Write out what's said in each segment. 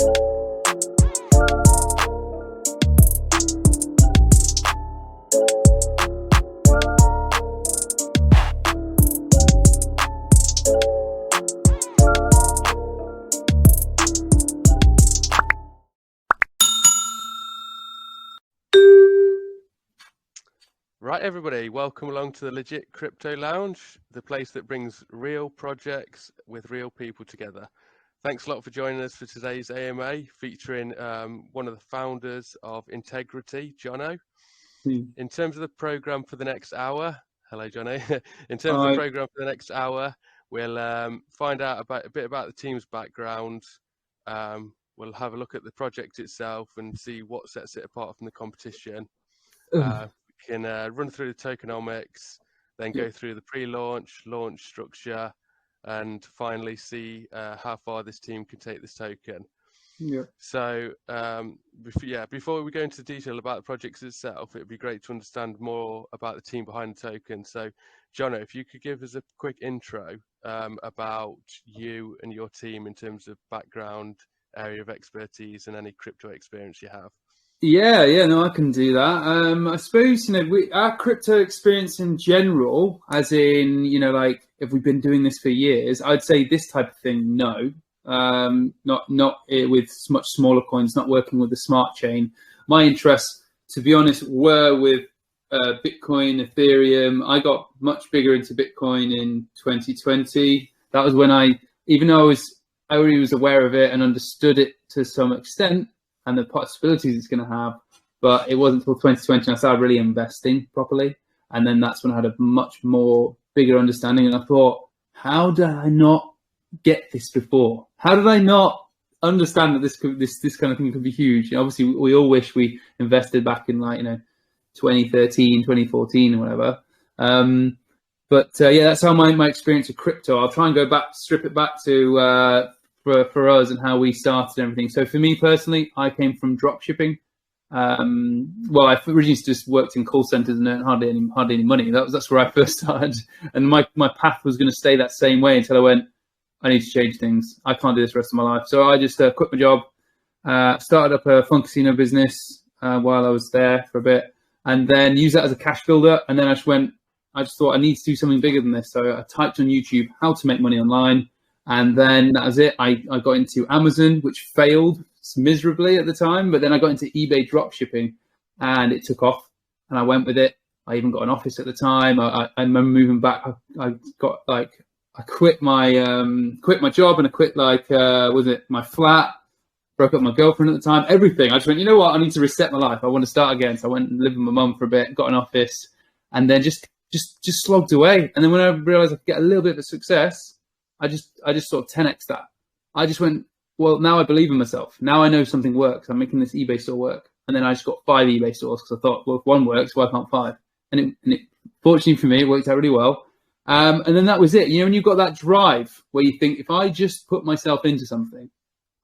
Right, everybody, welcome along to the Legit Crypto Lounge, the place that brings real projects with real people together. Thanks a lot for joining us for today's AMA, featuring one of the founders of Integrity, Jono. In terms of the program for the next hour, hello, Jono. In terms of the program for the next hour, we'll find out a bit about the team's background. We'll have a look at the project itself and see what sets it apart from the competition. Can run through the tokenomics, then go through the pre-launch, launch structure, and finally see how far this team can take this token. Yeah. So, before we go into detail about the projects itself, it'd be great to understand more about the team behind the token. So, Jono, if you could give us a quick intro about you and your team in terms of background, area of expertise, and any crypto experience you have. Yeah, no, I can do that. I suppose, our crypto experience in general, as in, like, if we've been doing this for years, I'd say this type of thing, no. Not with much smaller coins, not working with the smart chain. My interests, to be honest, were with Bitcoin, Ethereum. I got much bigger into Bitcoin in 2020. That was when even though I already was aware of it and understood it to some extent, and the possibilities it's going to have, but it wasn't until 2020 I started really investing properly, and then that's when I had a much more bigger understanding. And I thought, how did I not get this before? How did I not understand that this kind of thing could be huge? Obviously, we all wish we invested back in 2013, 2014, or whatever. But that's how my experience with crypto. I'll try and strip it back to. For us and how we started and everything. So for me personally, I came from drop shipping. I originally just worked in call centers and earned hardly any money. That's where I first started. And my path was going to stay that same way until I went, I need to change things. I can't do this the rest of my life. So I just quit my job, started up a fun casino business while I was there for a bit, and then used that as a cash builder. And then I just thought I need to do something bigger than this. So I typed on YouTube how to make money online. And then that was it. I got into Amazon, which failed miserably at the time. But then I got into eBay drop shipping, and it took off. And I went with it. I even got an office at the time. I remember moving back. I quit my job, and I quit my flat. Broke up with my girlfriend at the time. Everything. I just went, you know what? I need to reset my life. I want to start again. So I went and lived with my mum for a bit. Got an office, and then just slogged away. And then when I realized I could get a little bit of success, I just sort of 10x that. I just went, well, now I believe in myself. Now I know something works. I'm making this eBay store work. And then I just got 5 eBay stores because I thought, well, if one works, why can't 5? And it fortunately for me, it worked out really well. And then that was it. When you've got that drive where you think, if I just put myself into something,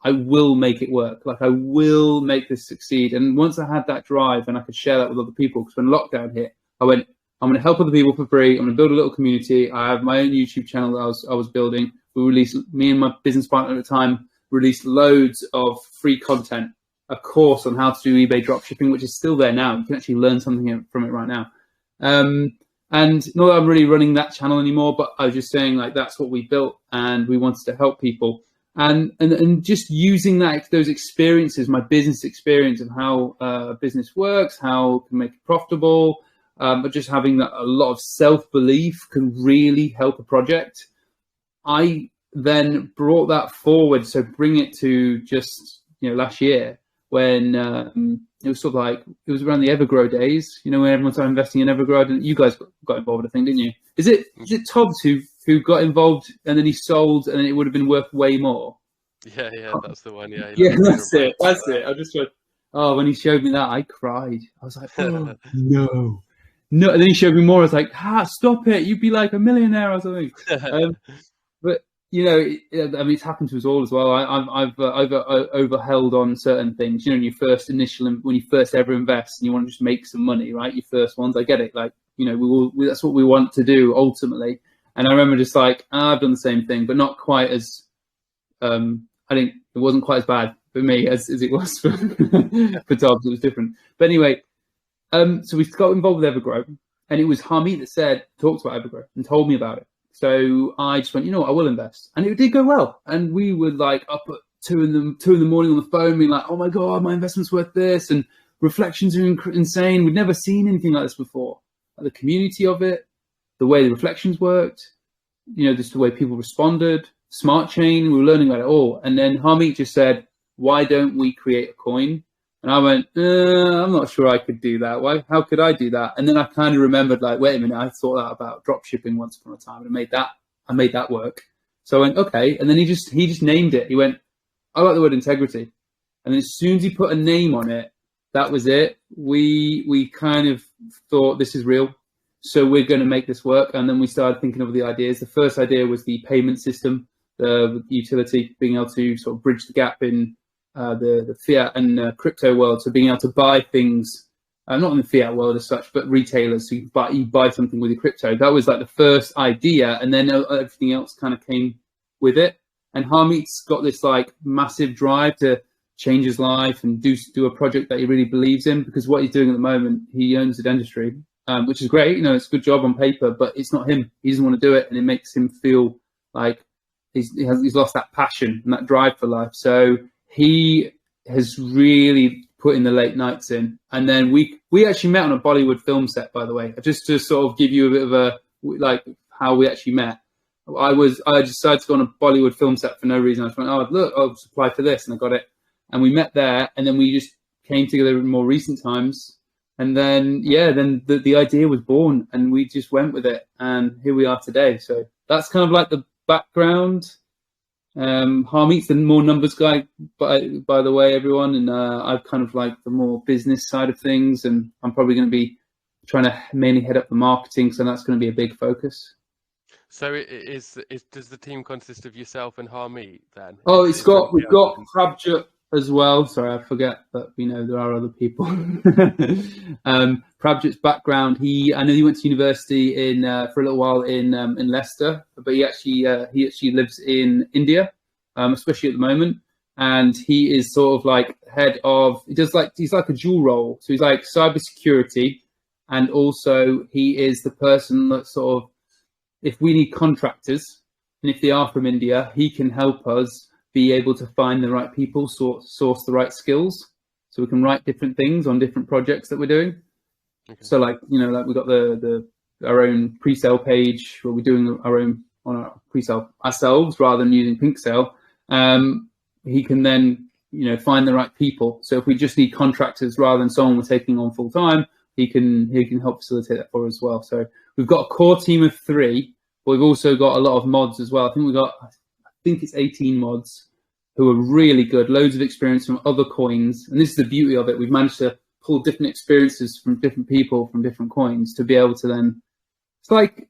I will make it work. Like, I will make this succeed. And once I had that drive and I could share that with other people, because when lockdown hit, I went, I'm going to help other people for free. I'm going to build a little community. I have my own YouTube channel that I was building. Me and my business partner at the time released loads of free content, a course on how to do eBay dropshipping, which is still there now. You can actually learn something from it right now. And not that I'm really running that channel anymore, but I was just saying, like, that's what we built, and we wanted to help people. And just using those experiences, my business experience and how business works, how it can make it profitable, but just having a lot of self-belief can really help a project. I then brought that forward, so bring it to just last year when it was sort of like, it was around the Evergrow days, when everyone started investing in Evergrow. And you guys got involved, I think, didn't you? Is it Tobbs who got involved and then he sold and it would have been worth way more? Yeah, that's the one. Yeah, that's it. I just went, when he showed me that, I cried. I was like, oh, no. And then he showed me more. I was like, stop it. You'd be like a millionaire or something. But it's happened to us all as well. I've overheld on certain things. When you first ever invest and you want to just make some money, right? Your first ones, I get it. Like, that's what we want to do ultimately. And I remember just like, I've done the same thing, but not quite as. I think it wasn't quite as bad for me as it was for for Dobbs. It was different. But anyway, so we got involved with Evergrow, and it was Harmeet that talked about Evergrow and told me about it. So I just went, you know what, I will invest, and it did go well. And we were like up at 2 in the morning on the phone, being like, oh my god, my investment's worth this, and reflections are insane. We'd never seen anything like this before. Like the community of it, the way the reflections worked, just the way people responded, smart chain. We were learning about it all. And then Harmeet just said, why don't we create a coin? And I went, I'm not sure I could do that. Why? How could I do that? And then I kind of remembered, like, wait a minute, I thought that about drop shipping once upon a time, and I made that work. So I went, okay. And then he just named it. He went, I like the word integrity. And then as soon as he put a name on it, that was it. We kind of thought, this is real, so we're going to make this work. And then we started thinking of the ideas. The first idea was the payment system, the utility, being able to sort of bridge the gap in the fiat and crypto world. So being able to buy things, not in the fiat world as such, but retailers. So you buy something with your crypto. That was like the first idea, and then everything else kind of came with it. And Harmeet's got this like massive drive to change his life and do a project that he really believes in, because what he's doing at the moment, he owns the dentistry, which is great. It's a good job on paper, but it's not him. He doesn't want to do it, and it makes him feel like he's lost that passion and that drive for life. So he has really put in the late nights in. And then we actually met on a Bollywood film set, by the way, just to sort of give you a bit of a, like, how we actually met. I decided to go on a Bollywood film set for no reason. I just went, oh, look, I'll apply for this, and I got it. And we met there, and then we just came together in more recent times. And then, then the idea was born, and we just went with it. And here we are today. So that's kind of like the background. Harmeet's the more numbers guy, by the way, everyone. And I've kind of like the more business side of things. And I'm probably going to be trying to mainly head up the marketing. So that's going to be a big focus. So does the team consist of yourself and Harmeet then? Oh, we've got Prabjot as well. Sorry, I forget, but we know there are other people. Prabjot's background, I know he went to university for a little while in Leicester, but he actually lives in India, especially at the moment. And he is sort of like he's like a dual role. So he's like cybersecurity, and also he is the person that sort of, if we need contractors, and if they are from India, he can help us be able to find the right people, source the right skills, so we can write different things on different projects that we're doing. Okay. So like we got our own pre-sale page, where we're doing our own on our pre-sale ourselves rather than using Pink Sale. He can then find the right people. So if we just need contractors rather than someone we're taking on full time, he can help facilitate that for us as well. So we've got a core team of 3, but we've also got a lot of mods as well. I think it's 18 mods who are really good, loads of experience from other coins. And this is the beauty of it. We've managed to pull different experiences from different people from different coins to be able to then, it's like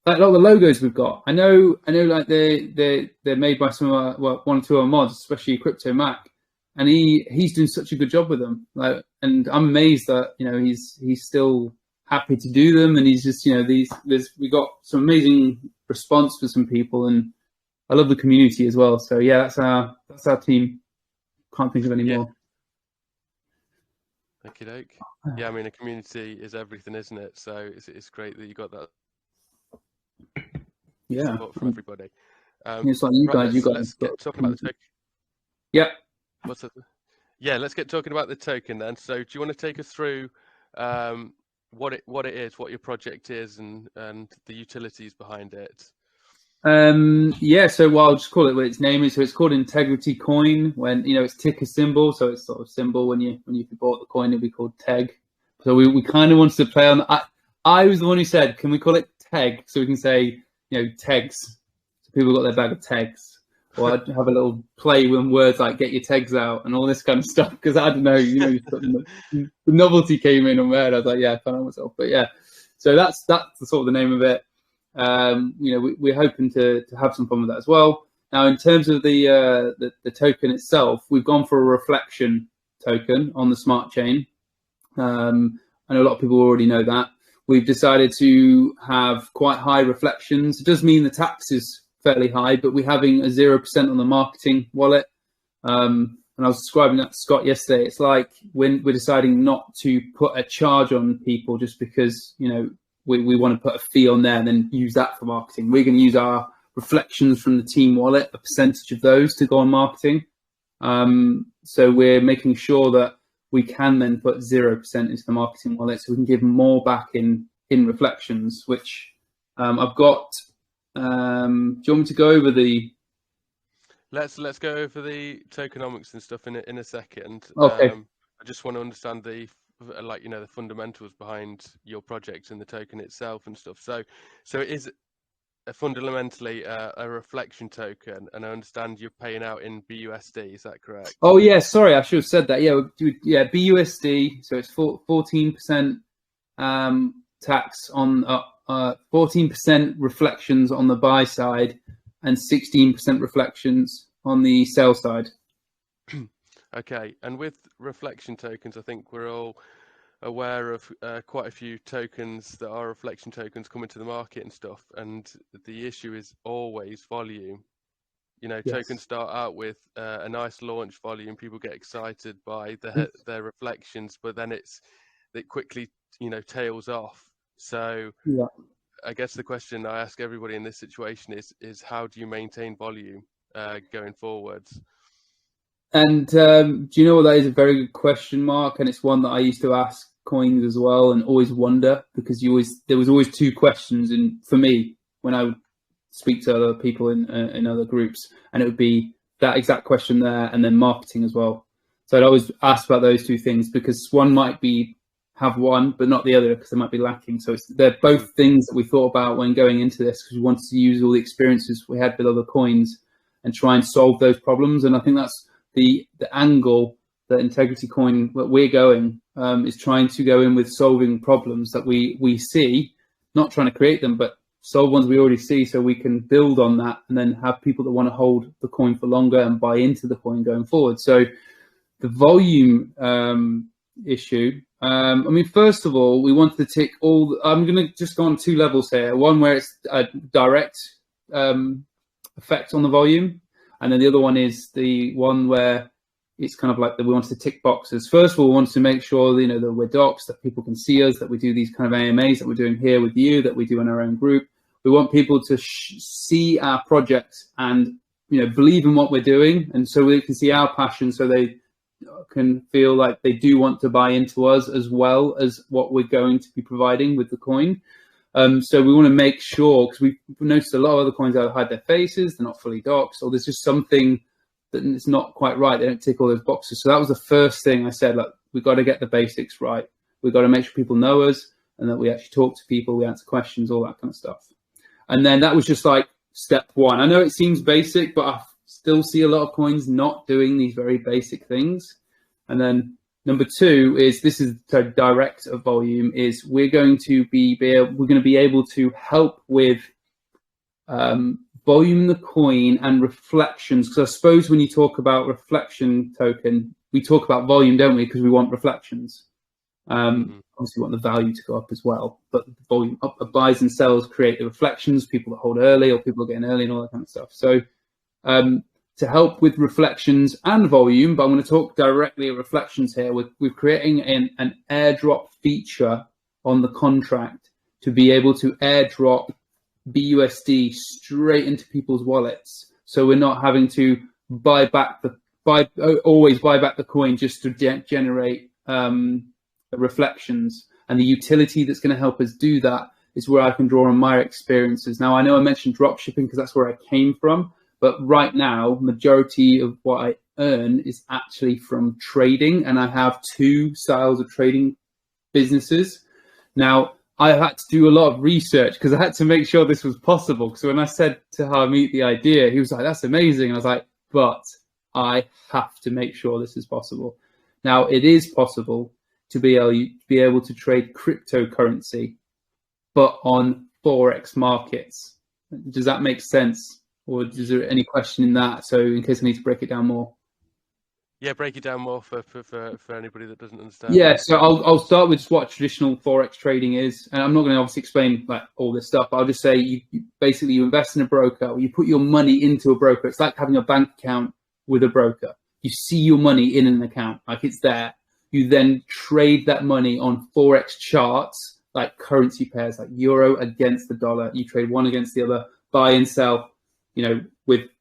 a lot of the logos we've got. I know like they're made by some of our, one or two of our mods, especially Crypto Mac. And he's doing such a good job with them. And I'm amazed that, he's still happy to do them. And he's just, we got some amazing response for some people, and I love the community as well. So yeah, that's our team. Can't think of any more. Okie doke. Yeah, I mean, a community is everything, isn't it? So it's great that you got that. Yeah, support from everybody. It's like you guys. Let's get talking about the token. Yeah. Let's get talking about the token then. So do you want to take us through what it is, what your project is, and the utilities behind it? So I'll just call it what its name is. So it's called Integrity Coin. When it's ticker symbol, so it's sort of symbol when you bought the coin, it'd be called TEG. So we kind of wanted to play on. I was the one who said, can we call it TEG, so we can say TEGs, so people got their bag of TEGs. Or I'd have a little play with words like "get your tags out" and all this kind of stuff, because I don't know, the novelty came in on my head. I was like, yeah, I found out myself, but yeah. So that's the sort of the name of it. We're hoping to have some fun with that as well. Now, in terms of the token itself, we've gone for a reflection token on the smart chain. I know a lot of people already know that. We've decided to have quite high reflections. It does mean the tax is fairly high, but we're having a 0% on the marketing wallet. and I was describing that to Scott yesterday, it's like when we're deciding not to put a charge on people just because, you know, we want to put a fee on there and then use that for marketing. We're going to use our reflections from the team wallet, a percentage of those to go on marketing. So we're making sure that we can then put 0% into the marketing wallet so we can give more back in reflections, which I've got. Do you want me to go over the... Let's go over the tokenomics and stuff in a second. Okay. I just want to understand the the fundamentals behind your project and the token itself and stuff. So it is fundamentally a reflection token, and I understand you're paying out in BUSD. Is that correct? Oh yeah, sorry, I should have said that. Yeah, BUSD. So it's 14% tax on 14% reflections on the buy side, and 16% reflections on the sell side. Okay, and with reflection tokens, I think we're all aware of quite a few tokens that are reflection tokens coming to the market and stuff, and the issue is always volume. You know, Yes. Tokens start out with a nice launch volume, people get excited by their reflections, but then it quickly, tails off. So Yeah. I guess the question I ask everybody in this situation is how do you maintain volume going forwards? And do you know what, that is a very good question, Mark, and it's one that I used to ask coins as well and always wonder, because there was always two questions, and for me when I would speak to other people in other groups, and it would be that exact question there and then marketing as well. So I'd always ask about those two things, because one might have one but not the other, because they might be lacking. So they're both things that we thought about when going into this, because we wanted to use all the experiences we had with other coins and try and solve those problems. And I think that's the angle that Integrity Coin, that we're going, is trying to go in with solving problems that we see, not trying to create them, but solve ones we already see, so we can build on that and then have people that want to hold the coin for longer and buy into the coin going forward. So the volume issue, I mean, first of all, we wanted to tick all. I'm going to just go on two levels here. One where it's a direct effect on the volume, and then the other one is the one where it's kind of like that we wanted to tick boxes. First of all, we wanted to make sure that we're docs, that people can see us, that we do these kind of AMAs that we're doing here with you, that we do in our own group. We want people to see our project and believe in what we're doing, and so they can see our passion, so they can feel like they do want to buy into us as well as what we're going to be providing with the coin. So we want to make sure, because we've noticed a lot of other coins either hide their faces, they're not fully docs, or there's just something that it's not quite right. They don't tick all those boxes. So that was the first thing I said, like, we've got to get the basics right. We've got to make sure people know us and that we actually talk to people, we answer questions, all that kind of stuff. And then that was just like step one. I know it seems basic, but I still see a lot of coins not doing these very basic things. And then number two is, this is so direct of volume, is we're going to be able to help with volume in the coin and reflections. Because I suppose when you talk about reflection token, we talk about volume, don't we? Because we want reflections. Obviously, we want the value to go up as well, but the volume up, buys and sells create the reflections, people that hold early or people getting early and all that kind of stuff. So to help with reflections and volume, but I'm going to talk directly at reflections here. We're creating an airdrop feature on the contract to be able to airdrop BUSD straight into people's wallets, so we're not having to always buy back the coin just to generate reflections. And the utility that's going to help us do that is where I can draw on my experiences. Now, I know I mentioned drop shipping because that's where I came from, but right now majority of what I earn is actually from trading, and I have two styles of trading businesses. Now, I had to do a lot of research because I had to make sure this was possible. So when I said to Harmeet the idea, he was like, that's amazing. And I was like, but I have to make sure this is possible. Now, it is possible to be able to trade cryptocurrency, but on Forex markets. Does that make sense? Or is there any question in that? So in case I need to break it down more. Yeah, break it down more for anybody that doesn't understand. Yeah, so I'll start with just what traditional Forex trading is. And I'm not going to obviously explain like all this stuff. I'll just say you basically invest in a broker, or you put your money into a broker. It's like having a bank account with a broker. you see your money in an account, like it's there. You then trade that money on Forex charts, like currency pairs, like euro against the dollar. You trade one against the other, buy and sell. You know,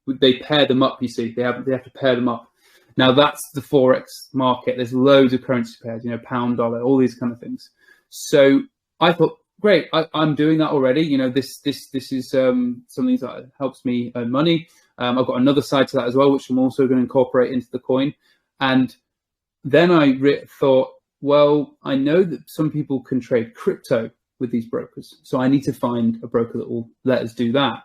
they pair them up. You see, they have to pair them up. Now that's the Forex market. There's loads of currency pairs. You know, pound, dollar, all these kind of things. So I thought, great, I'm doing that already. You know, this is something that helps me earn money. I've got another side to that as well, which I'm also going to incorporate into the coin. And then I thought, well, I know that some people can trade crypto with these brokers. So I need to find a broker that will let us do that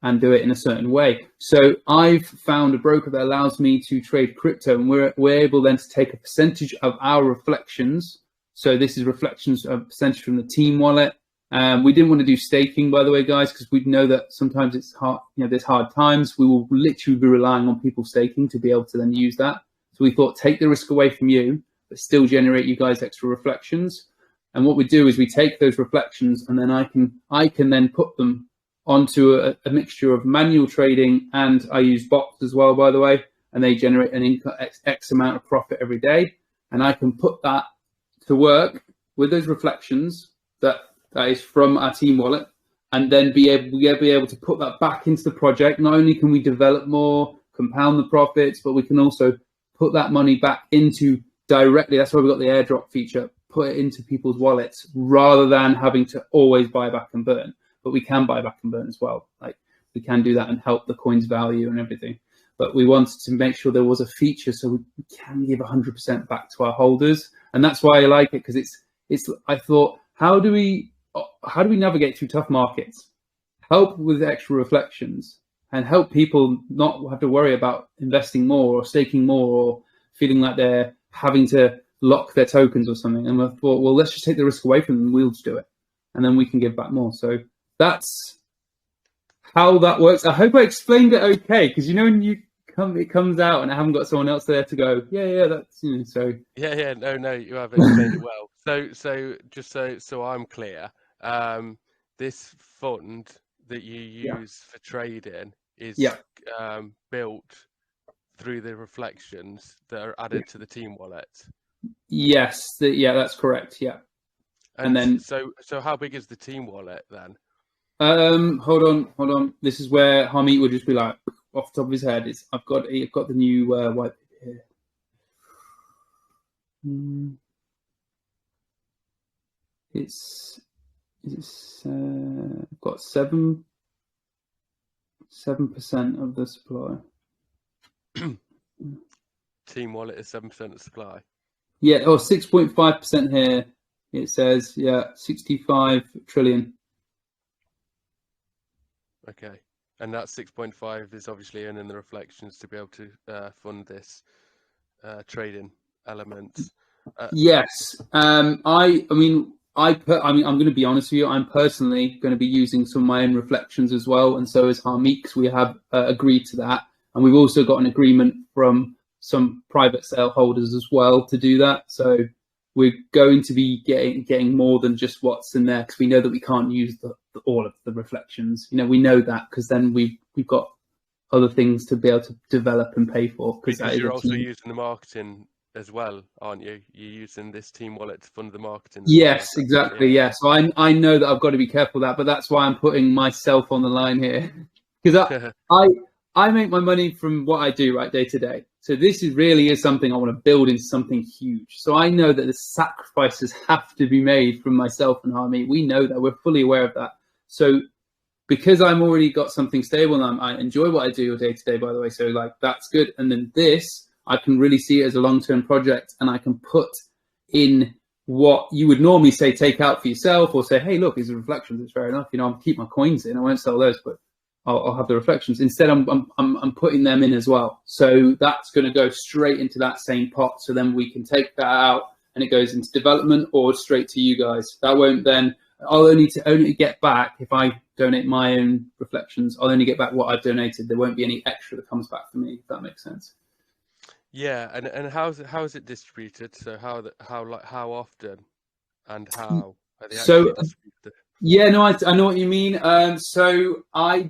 and do it in a certain way. So I've found a broker that allows me to trade crypto, and we're able then to take a percentage of our reflections. So this is reflections of percentage from the team wallet. We didn't want to do staking, by the way, guys, because we know that sometimes it's hard, you know, there's hard times. We will literally be relying on people staking to be able to then use that. So we thought, take the risk away from you, but still generate you guys extra reflections. And what we do is we take those reflections, and then I can then put them onto a mixture of manual trading, and I use bots as well, by the way, and they generate an income X amount of profit every day. And I can put that to work with those reflections that is from our team wallet, and then be able to put that back into the project. Not only can we develop more, compound the profits, but we can also put that money back into directly. That's why we've got the airdrop feature, put it into people's wallets rather than having to always buy back and burn. But we can buy back and burn as well. Like, we can do that and help the coin's value and everything. But we wanted to make sure there was a feature so we can give 100% back to our holders. And that's why I like it, because I thought, how do we navigate through tough markets, help with extra reflections, and help people not have to worry about investing more or staking more or feeling like they're having to lock their tokens or something. And I thought, well, let's just take the risk away from them and we'll just do it. And then we can give back more. So that's how that works. I hope I explained it okay, because you know when it comes out and I haven't got someone else there to go, yeah, that's, you know, so. Yeah, no, you have explained it well. So just so I'm clear, this fund that you use for trading is built through the reflections that are added to the team wallet. Yes, that's correct. Yeah. And then so how big is the team wallet then? Hold on. This is where Harmeet would just be like, off the top of his head. I've got the new white paper here. I've got 7% of the supply. Team wallet is 7% of supply. Yeah, 6.5% here. It says 65 trillion. Okay, and that 6.5 is obviously earning the reflections to be able to fund this trading element. Yes, I'm going to be honest with you. I'm personally going to be using some of my own reflections as well, and so is Harmeet, because we have agreed to that, and we've also got an agreement from some private sale holders as well to do that. So we're going to be getting more than just what's in there, because we know that we can't use all of the reflections. You know, we know that, because then we've got other things to be able to develop and pay for. Because you're also using the marketing as well, aren't you? You're using this team wallet to fund the marketing. Yes, exactly. Yeah. So I know that I've got to be careful of that, but that's why I'm putting myself on the line here, because I make my money from what I do day to day. So this really is something I want to build into something huge. So I know that the sacrifices have to be made from myself and Harmeet. We know that. We're fully aware of that. So because I'm already got something stable, and I enjoy what I do day to day, by the way. So like, that's good. And then this, I can really see it as a long-term project, and I can put in what you would normally say, take out for yourself, or say, hey, look, these are reflections. It's fair enough. You know, I'll keep my coins in. I won't sell those, but I'll have the reflections. Instead, I'm putting them in as well. So that's going to go straight into that same pot. So then we can take that out and it goes into development or straight to you guys. That won't then, I'll only get back, if I donate my own reflections, I'll only get back what I've donated. There won't be any extra that comes back for me, if that makes sense. Yeah, and how is it distributed? So how often and how are they actually distributed? Yeah, no, I know what you mean. So I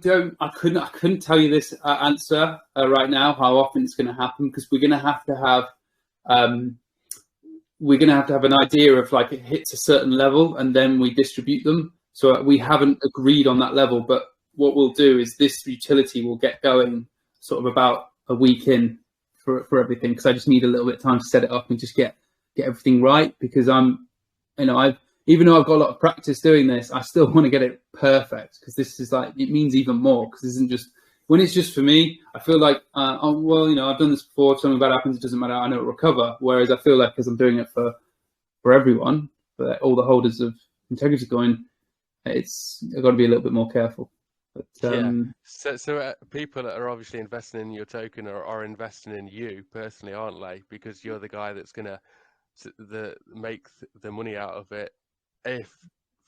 couldn't tell you this answer right now, how often it's going to happen, because we're going to have to have an idea of, like, it hits a certain level and then we distribute them. So we haven't agreed on that level, but what we'll do is this utility will get going sort of about a week in for everything, because I just need a little bit of time to set it up and just get everything right, because even though I've got a lot of practice doing this, I still want to get it perfect, because this is like, it means even more, because this isn't just, when it's just for me, I feel like, I've done this before. If something bad happens, it doesn't matter. I know it'll recover. Whereas I feel like, because I'm doing it for everyone, for all the holders of integrity coin, I've got to be a little bit more careful. But, yeah. So people that are obviously investing in your token are investing in you personally, aren't they? Because you're the guy that's going to make the money out of it. If,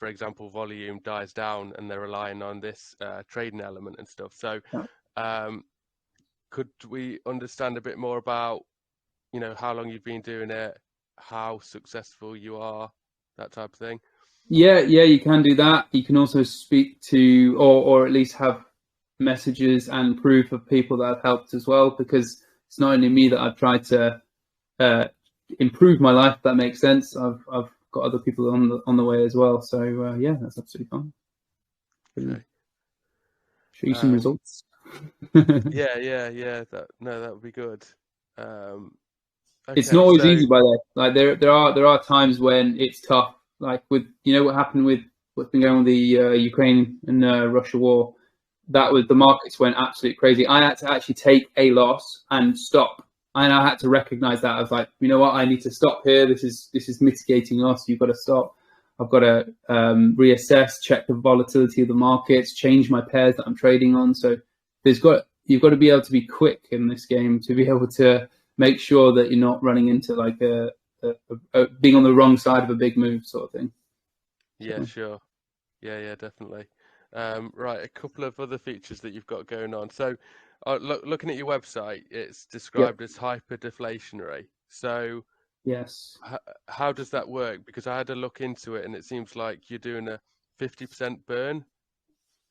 for example, volume dies down and they're relying on this trading element and stuff. So could we understand a bit more about, how long you've been doing it, how successful you are, that type of thing? Yeah, you can do that. You can also speak to, or at least have messages and proof of people that have helped as well, because it's not only me that I've tried to improve my life, if that makes sense. I've got other people on the way as well. So yeah, that's absolutely fine. Okay. Show you some results. yeah. That would be good. Okay, it's not always easy, by the way. Like there are times when it's tough. Like with what happened with what's been going on with the Ukraine and Russia war. That was, the markets went absolutely crazy. I had to actually take a loss and stop. And I had to recognize that. I was like, you know what? I need to stop here. This is mitigating loss. You've got to stop. I've got to reassess, check the volatility of the markets, change my pairs that I'm trading on. So you've got to be able to be quick in this game to be able to make sure that you're not running into like a being on the wrong side of a big move sort of thing. Yeah, sure. Yeah, definitely. Right, a couple of other features that you've got going on. So looking at your website, it's described as hyper deflationary. So yes, how does that work? Because I had a look into it and it seems like you're doing a 50% burn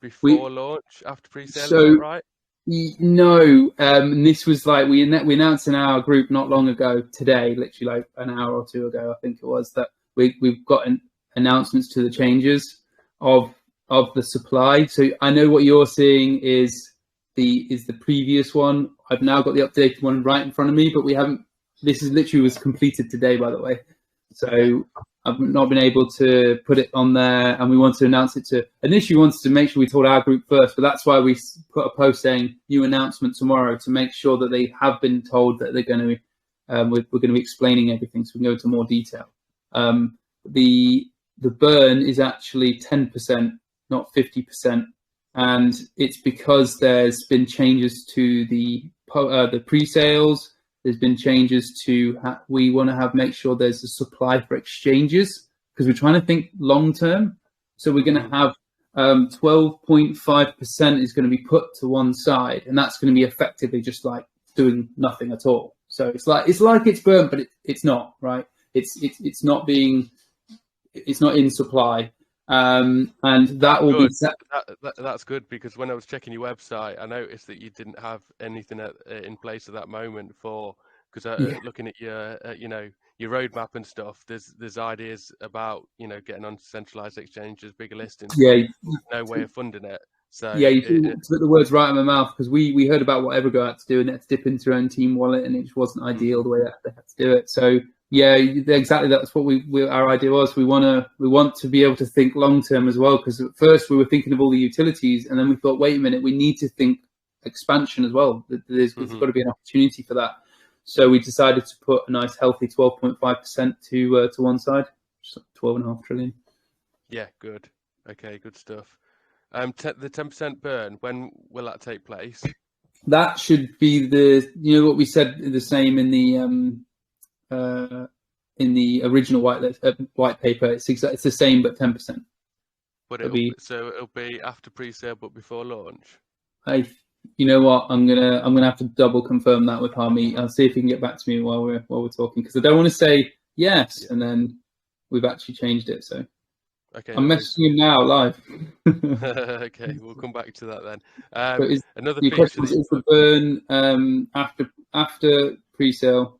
before launch, after pre-sale. So, is that right? No, this was like we announced in our group not long ago, today, literally like an hour or two ago, I think it was, that we've got announcements to the changes of the supply. So I know what you're seeing is the previous one. I've now got the updated one right in front of me, but we haven't. This is literally was completed today, by the way. So I've not been able to put it on there, and we want to announce it to. Initially, we wanted to make sure we told our group first, but that's why we put a post saying new announcement tomorrow, to make sure that they have been told that they're going to. We're going to be explaining everything, so we can go into more detail. The burn is actually 10%, not 50%, and it's because there's been changes to the pre-sales. There's been changes to we want to make sure there's a supply for exchanges, because we're trying to think long term. So we're going to have 12.5% is going to be put to one side, and that's going to be effectively just like doing nothing at all. So it's like it's burnt, but it's not, right. It's not in supply. And that will be that's good, because when I was checking your website, I noticed that you didn't have anything in place at that moment looking at your your roadmap and stuff, there's ideas about getting on centralized exchanges, bigger listings. Yeah, no way of funding it. So yeah, you put the words right in my mouth, because we heard about what Evergo had to do, and they had to dip into their own team wallet, and it just wasn't ideal the way that they had to do it. So yeah, exactly. That's what our idea was. We want to be able to think long term as well, because at first we were thinking of all the utilities, and then we thought, wait a minute, we need to think expansion as well. There's got to be an opportunity for that. So we decided to put a nice healthy 12.5% to one side, 12.5 trillion. Yeah, good. Okay, good stuff. The 10% burn, when will that take place? That should be what we said, the same in the original white paper. It's the same, but 10%. But it'll be after pre-sale, but before launch. You know what? I'm gonna have to double confirm that with Harmeet. I'll see if he can get back to me while we're talking, because I don't want to say yes and then we've actually changed it. So Okay, I'm messaging him now live. Okay, we'll come back to that then. So Another your feature question that is you've the got, burn after pre-sale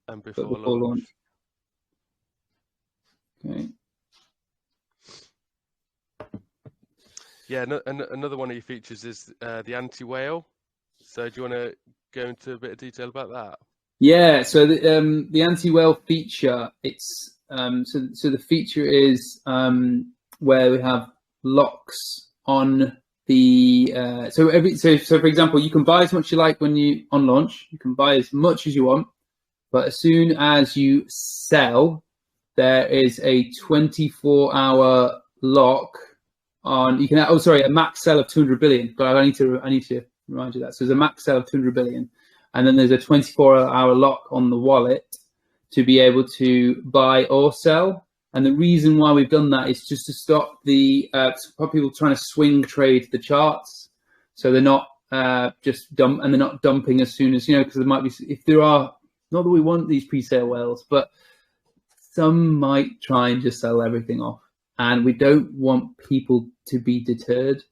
and but before before launch. launch. Okay. Yeah, another one of your features is the anti-whale. So do you want to go into a bit of detail about that? Yeah, so the anti-whale feature, it's so the feature is where we have locks on the so for example, you can buy as much as you like when you on launch. You can buy as much as you want, but as soon as you sell, there is a 24-hour lock on. You can a max sell of 200 billion. But I need to remind you that. So there's a max sell of 200 billion. And then there's a 24-hour lock on the wallet to be able to buy or sell. And the reason why we've done that is just to stop people trying to swing trade the charts, so they're not they're not dumping as soon as because there might be, if there are, not that we want these pre-sale whales, but some might try and just sell everything off, and we don't want people to be deterred.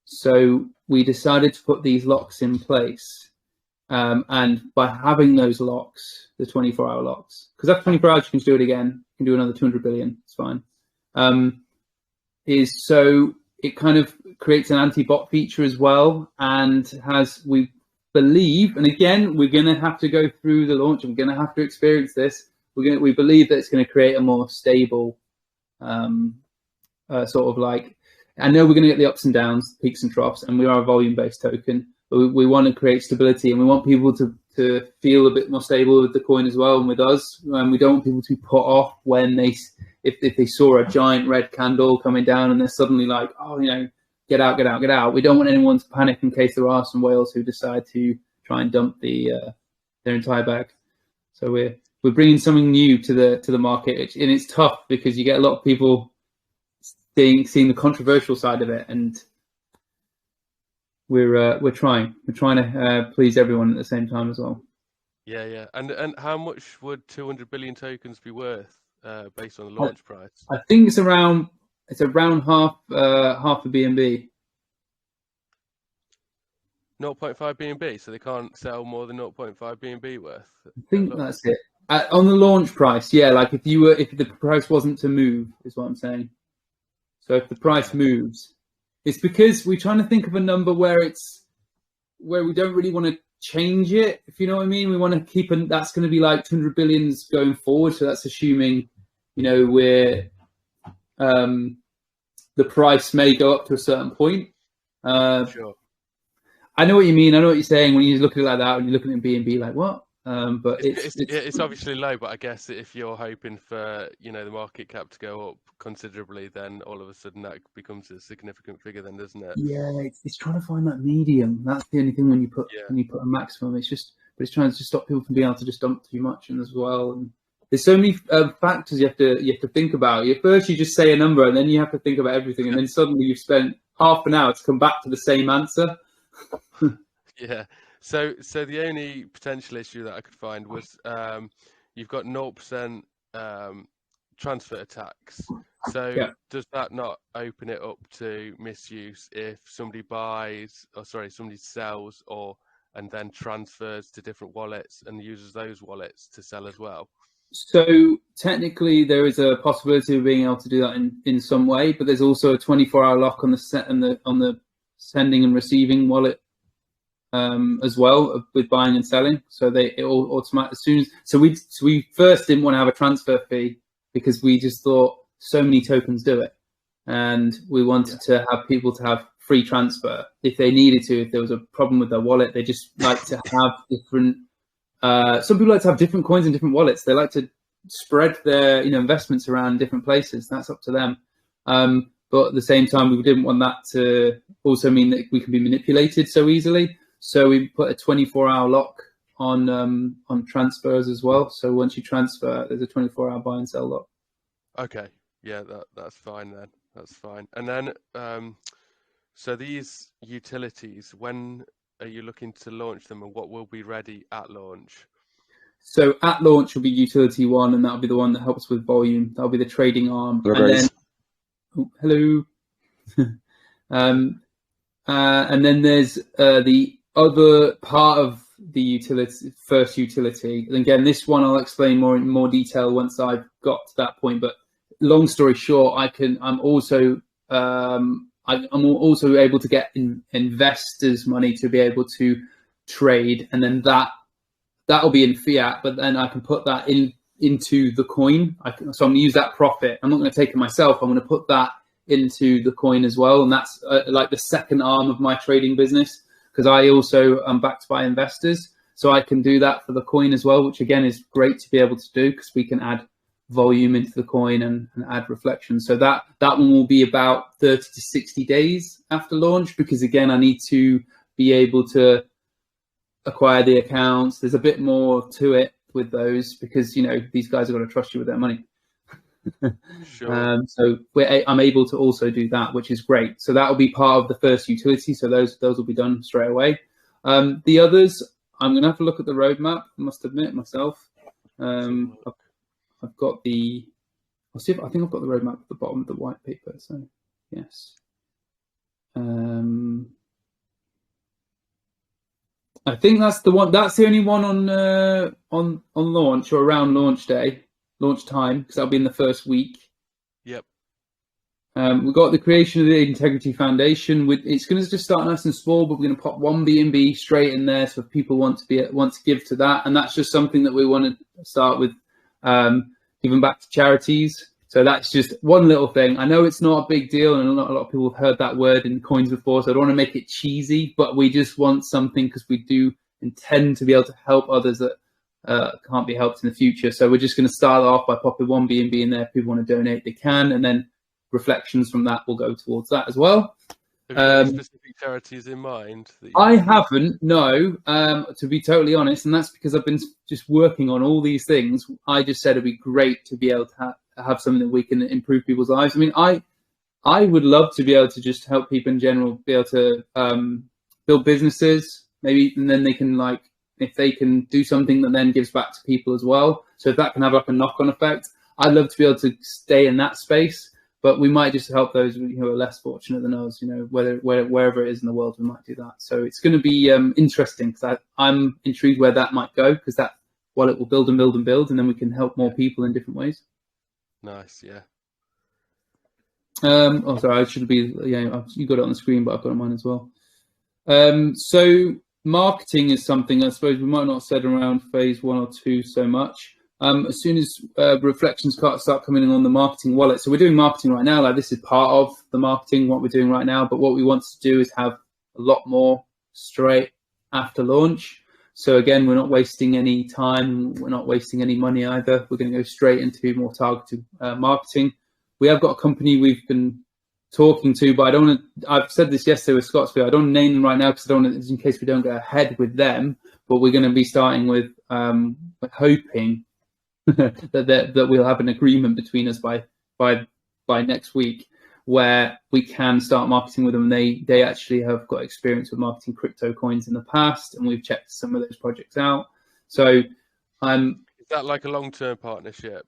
So we decided to put these locks in place. And by having those locks, the 24-hour locks, because after 24 hours you can do it again, you can do another 200 billion, it's fine. Is so it kind of creates an anti-bot feature as well, and we believe, and again we're going to have to go through the launch, and we're going to have to experience this. We believe that it's going to create a more stable sort of like. I know we're going to get the ups and downs, peaks and troughs, and we are a volume-based token. But we want to create stability, and we want people to feel a bit more stable with the coin as well, and with us. And we don't want people to put off when if they saw a giant red candle coming down and they're suddenly like, oh, get out, get out, get out. We don't want anyone to panic in case there are some whales who decide to try and dump their entire bag. So we're bringing something new to the market, and it's tough because you get a lot of people seeing the controversial side of it, and we're trying to please everyone at the same time as well. Yeah. And how much would 200 billion tokens be worth based on the launch price? I think it's around half a BNB. 0.5 BNB, so they can't sell more than 0.5 BNB worth. I think that's it. On the launch price, yeah. Like if the price wasn't to move, is what I'm saying. So if the price moves, it's because we're trying to think of a number where we don't really want to change it, if you know what I mean. We want to keep that's going to be like 200 billions going forward. So that's assuming, we're the price may go up to a certain point. Sure. I know what you mean. I know what you're saying when you look at it like that, when you're looking at BNB like what? But it's obviously low, but I guess if you're hoping for the market cap to go up considerably, then all of a sudden that becomes a significant figure, then, doesn't it? Yeah, it's trying to find that medium. That's the only thing when you put a maximum. It's trying to stop people from being able to just dump too much and as well. And there's so many factors you have to think about. First you just say a number, and then you have to think about everything, and then suddenly you've spent half an hour to come back to the same answer. Yeah. So the only potential issue that I could find was you've got 0% transfer tax. So does that not open it up to misuse if somebody somebody sells and then transfers to different wallets and uses those wallets to sell as well? So technically there is a possibility of being able to do that in some way, but there's also a 24-hour lock on the sending and receiving wallet as well with buying and selling. So it all automatic as soon as. So we first didn't want to have a transfer fee because we just thought so many tokens do it, and we wanted to have people to have free transfer if they needed to. If there was a problem with their wallet, they just like to have different. Some people like to have different coins in different wallets. They like to spread their investments around different places. That's up to them. But at the same time, we didn't want that to also mean that we can be manipulated so easily. So we put a 24-hour lock on transfers as well. So once you transfer, there's a 24-hour buy and sell lock. Okay, yeah, that's fine then. That's fine. And then, so these utilities, when are you looking to launch them, and what will be ready at launch? So at launch will be utility 1, and that'll be the one that helps with volume. That'll be the trading arm. And then Oh, hello. And then there's the other part of the utility, first utility. And again, this one I'll explain more in more detail once I've got to that point. But long story short, I'm also able to get investors' money to be able to trade, and then that'll be in fiat. But then I can put that into the coin. So I'm going to use that profit. I'm not going to take it myself. I'm going to put that into the coin as well, and that's like the second arm of my trading business, because I also am backed by investors, so I can do that for the coin as well, which again is great to be able to do because we can add volume into the coin and add reflections. So that one will be about 30 to 60 days after launch, because again I need to be able to acquire the accounts. There's a bit more to it with those, because these guys are going to trust you with their money. Sure. So I'm able to also do that, which is great. So that will be part of the first utility. So those will be done straight away. The others, I'm going to have to look at the roadmap. I must admit myself. I've got the. I think I've got the roadmap at the bottom of the white paper. So yes. I think that's the one. That's the only one on launch or around launch day. Launch time, because that'll be in the first week. Yep. We've got the creation of the Integrity Foundation. It's going to just start nice and small, but we're going to pop one BNB straight in there, so if people want to give to that, and that's just something that we want to start with, giving back to charities. So that's just one little thing. I know it's not a big deal, and a lot of people have heard that word in coins before, so I don't want to make it cheesy, but we just want something because we do intend to be able to help others that can't be helped in the future. So we're just going to start off by popping one BNB in there. If people want to donate, they can, and then reflections from that will go towards that as well. Have you got any specific charities in mind? I haven't, no, to be totally honest, and that's because I've been just working on all these things. I just said it'd be great to be able to have something that we can improve people's lives. I mean, I would love to be able to just help people in general be able to build businesses, maybe, and then they can, like, if they can do something that then gives back to people as well. So if that can have like a knock-on effect, I'd love to be able to stay in that space. But we might just help those who are less fortunate than us, wherever it is in the world, we might do that. So it's going to be interesting, because I'm intrigued where that might go, because it will build and build and build, and then we can help more people in different ways. Nice, yeah. Sorry, I should be, you got it on the screen, but I've got it on mine as well. So marketing is something I suppose we might not have said around phase 1 or 2 so much. As soon as reflections start coming in on the marketing wallet, so we're doing marketing right now, like this is part of the marketing, what we're doing right now, but what we want to do is have a lot more straight after launch. So again, we're not wasting any time, we're not wasting any money either. We're going to go straight into more targeted marketing. We have got a company we've been talking to, but I don't want to, I've said this yesterday with Scottsville, I don't name them right now because I don't want to, in case we don't go ahead with them, but we're going to be starting with hoping that we'll have an agreement between us by next week, where we can start marketing with them. They actually have got experience with marketing crypto coins in the past, and we've checked some of those projects out. So is that like a long-term partnership?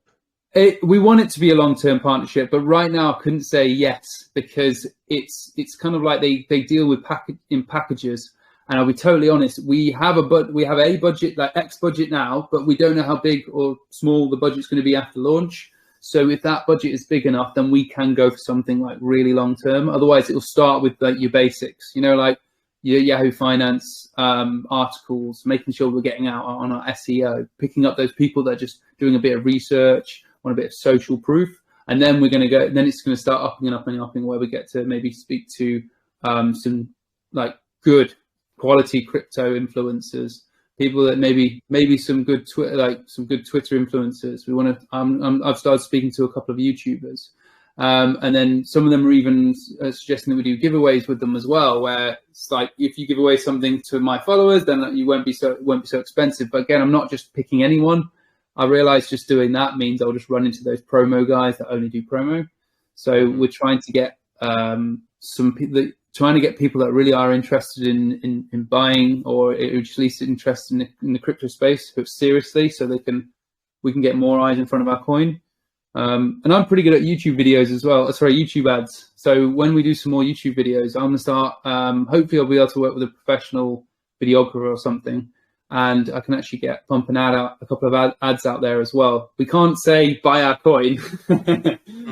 We want it to be a long-term partnership, but right now I couldn't say yes, because it's kind of like they deal with packages. And I'll be totally honest, we have a budget, like X budget now, but we don't know how big or small the budget's going to be after launch. So if that budget is big enough, then we can go for something like really long term. Otherwise, it'll start with like your basics, like your Yahoo Finance articles, making sure we're getting out on our SEO, picking up those people that are just doing a bit of research, want a bit of social proof, and then we're going to go. Then it's going to start upping and upping and upping, where we get to maybe speak to some like good quality crypto influencers, people that maybe some good Twitter, like some good Twitter influencers. We want to. I've started speaking to a couple of YouTubers, and then some of them are even suggesting that we do giveaways with them as well. Where it's like, if you give away something to my followers, then it won't be so expensive. But again, I'm not just picking anyone. I realize just doing that means I'll just run into those promo guys that only do promo. So we're trying to get some people. Trying to get people that really are interested in buying, or at least interested in the crypto space, but seriously, so we can get more eyes in front of our coin. And I'm pretty good at YouTube videos as well. Sorry, YouTube ads. So when we do some more YouTube videos, I'm gonna start. Hopefully, I'll be able to work with a professional videographer or something, and I can actually get pumping out a couple of ads out there as well. We can't say buy our coin,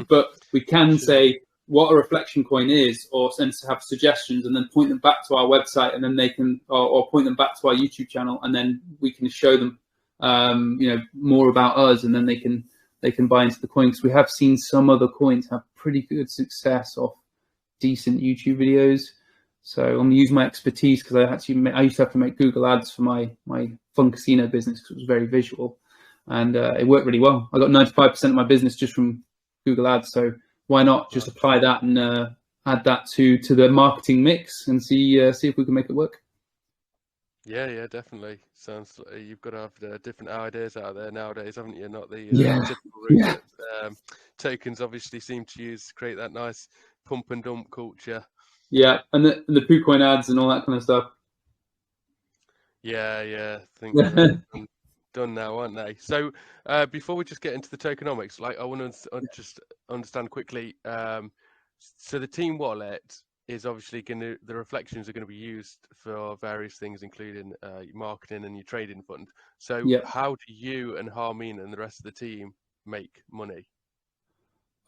but we can say what a reflection coin is, or send to have suggestions, and then point them back to our website, and then they can, or point them back to our YouTube channel, and then we can show them, more about us, and then they can buy into the coin. Because we have seen some other coins have pretty good success off decent YouTube videos. So I'm going to use my expertise, because I used to have to make Google ads for my fun casino business, because it was very visual, and it worked really well. I got 95% of my business just from Google ads. So why not just apply that and add that to the marketing mix and see if we can make it work. Yeah, definitely. Sounds like you've got to have different ideas out there nowadays, haven't you? Not the typical route that tokens obviously seem to use to create that nice pump and dump culture. Yeah, and the PooCoin ads and all that kind of stuff. Yeah. I think they're done now, aren't they? So before we just get into the tokenomics, like I want to just understand quickly. So the team wallet is obviously the reflections are going to be used for various things, including marketing and your trading fund. So how do you and Harmeen and the rest of the team make money?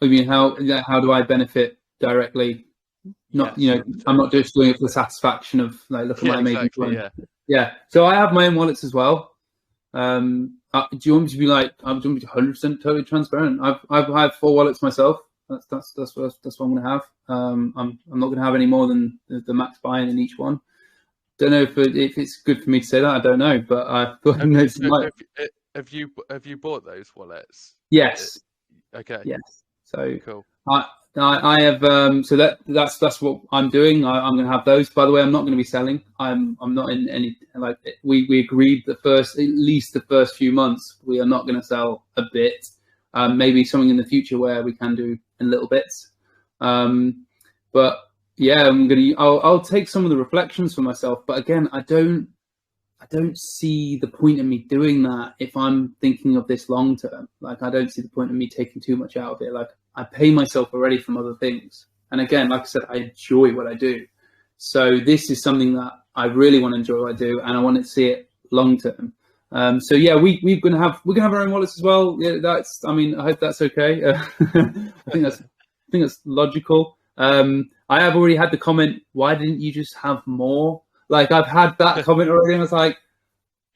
I mean, how do I benefit directly? Not, I'm not just doing it for the satisfaction of like, look at my amazing coin. Yeah. So I have my own wallets as well. Do you want me to be like, I'm doing 100% totally transparent? I have 4 wallets myself. That's what I'm going to have. I'm not going to have any more than the max buy-in in each one. Don't know if it's good for me to say that. I don't know, but I thought have you bought those wallets? Yes. Okay. Yes. So cool. I have so that's what I'm doing. I'm going to have those. By the way, I'm not going to be selling. I'm not in any, like, we agreed at least the first few months we are not going to sell a bit. Maybe something in the future where we can do in little bits. But yeah, I'll take some of the reflections for myself. But again, I don't see the point in me doing that if I'm thinking of this long term. Like, I don't see the point in me taking too much out of it. Like, I pay myself already from other things. And again, like I said, I enjoy what I do. So this is something that I really want to enjoy what I do, and I want to see it long term. So yeah, we're gonna have our own wallets as well. Yeah, I hope that's okay. I think that's logical. I have already had the comment, why didn't you just have more? Like, I've had that comment already, and I was like,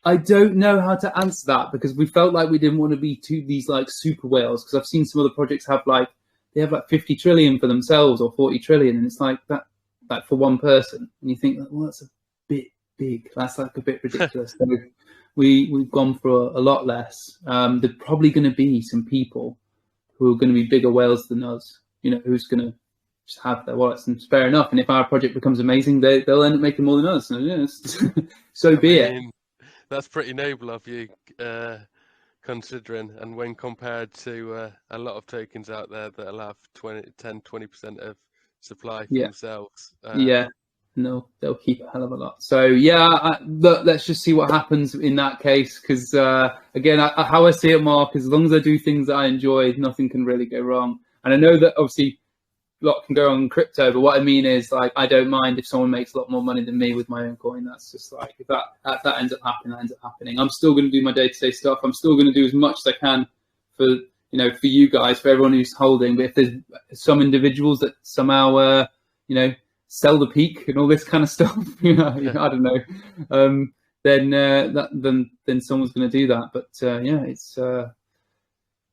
I don't know how to answer that, because we felt like we didn't want to be these like super whales, because I've seen some other projects have like 50 trillion for themselves or 40 trillion, and it's like that for one person, and you think, well, that's a bit big. That's like a bit ridiculous. So we've gone for a lot less. There's probably going to be some people who are going to be bigger whales than us, who's going to just have their wallets, and it's fair enough. And if our project becomes amazing, they'll end up making more than us. So be it. That's pretty noble of you, considering, and when compared to a lot of tokens out there that'll have 10-20% of supply for themselves. No, they'll keep a hell of a lot. So yeah, let's just see what happens in that case, because again, how I see it, Mark, as long as I do things that I enjoy, nothing can really go wrong. And I know that obviously a lot can go wrong in crypto, but what I mean is, like, I don't mind if someone makes a lot more money than me with my own coin. That's just like, if that ends up happening, that ends up happening. I'm still going to do my day-to-day stuff. I'm still going to do as much as I can for you guys, for everyone who's holding. But if there's some individuals that somehow sell the peak and all this kind of stuff, I don't know, then someone's going to do that. But it's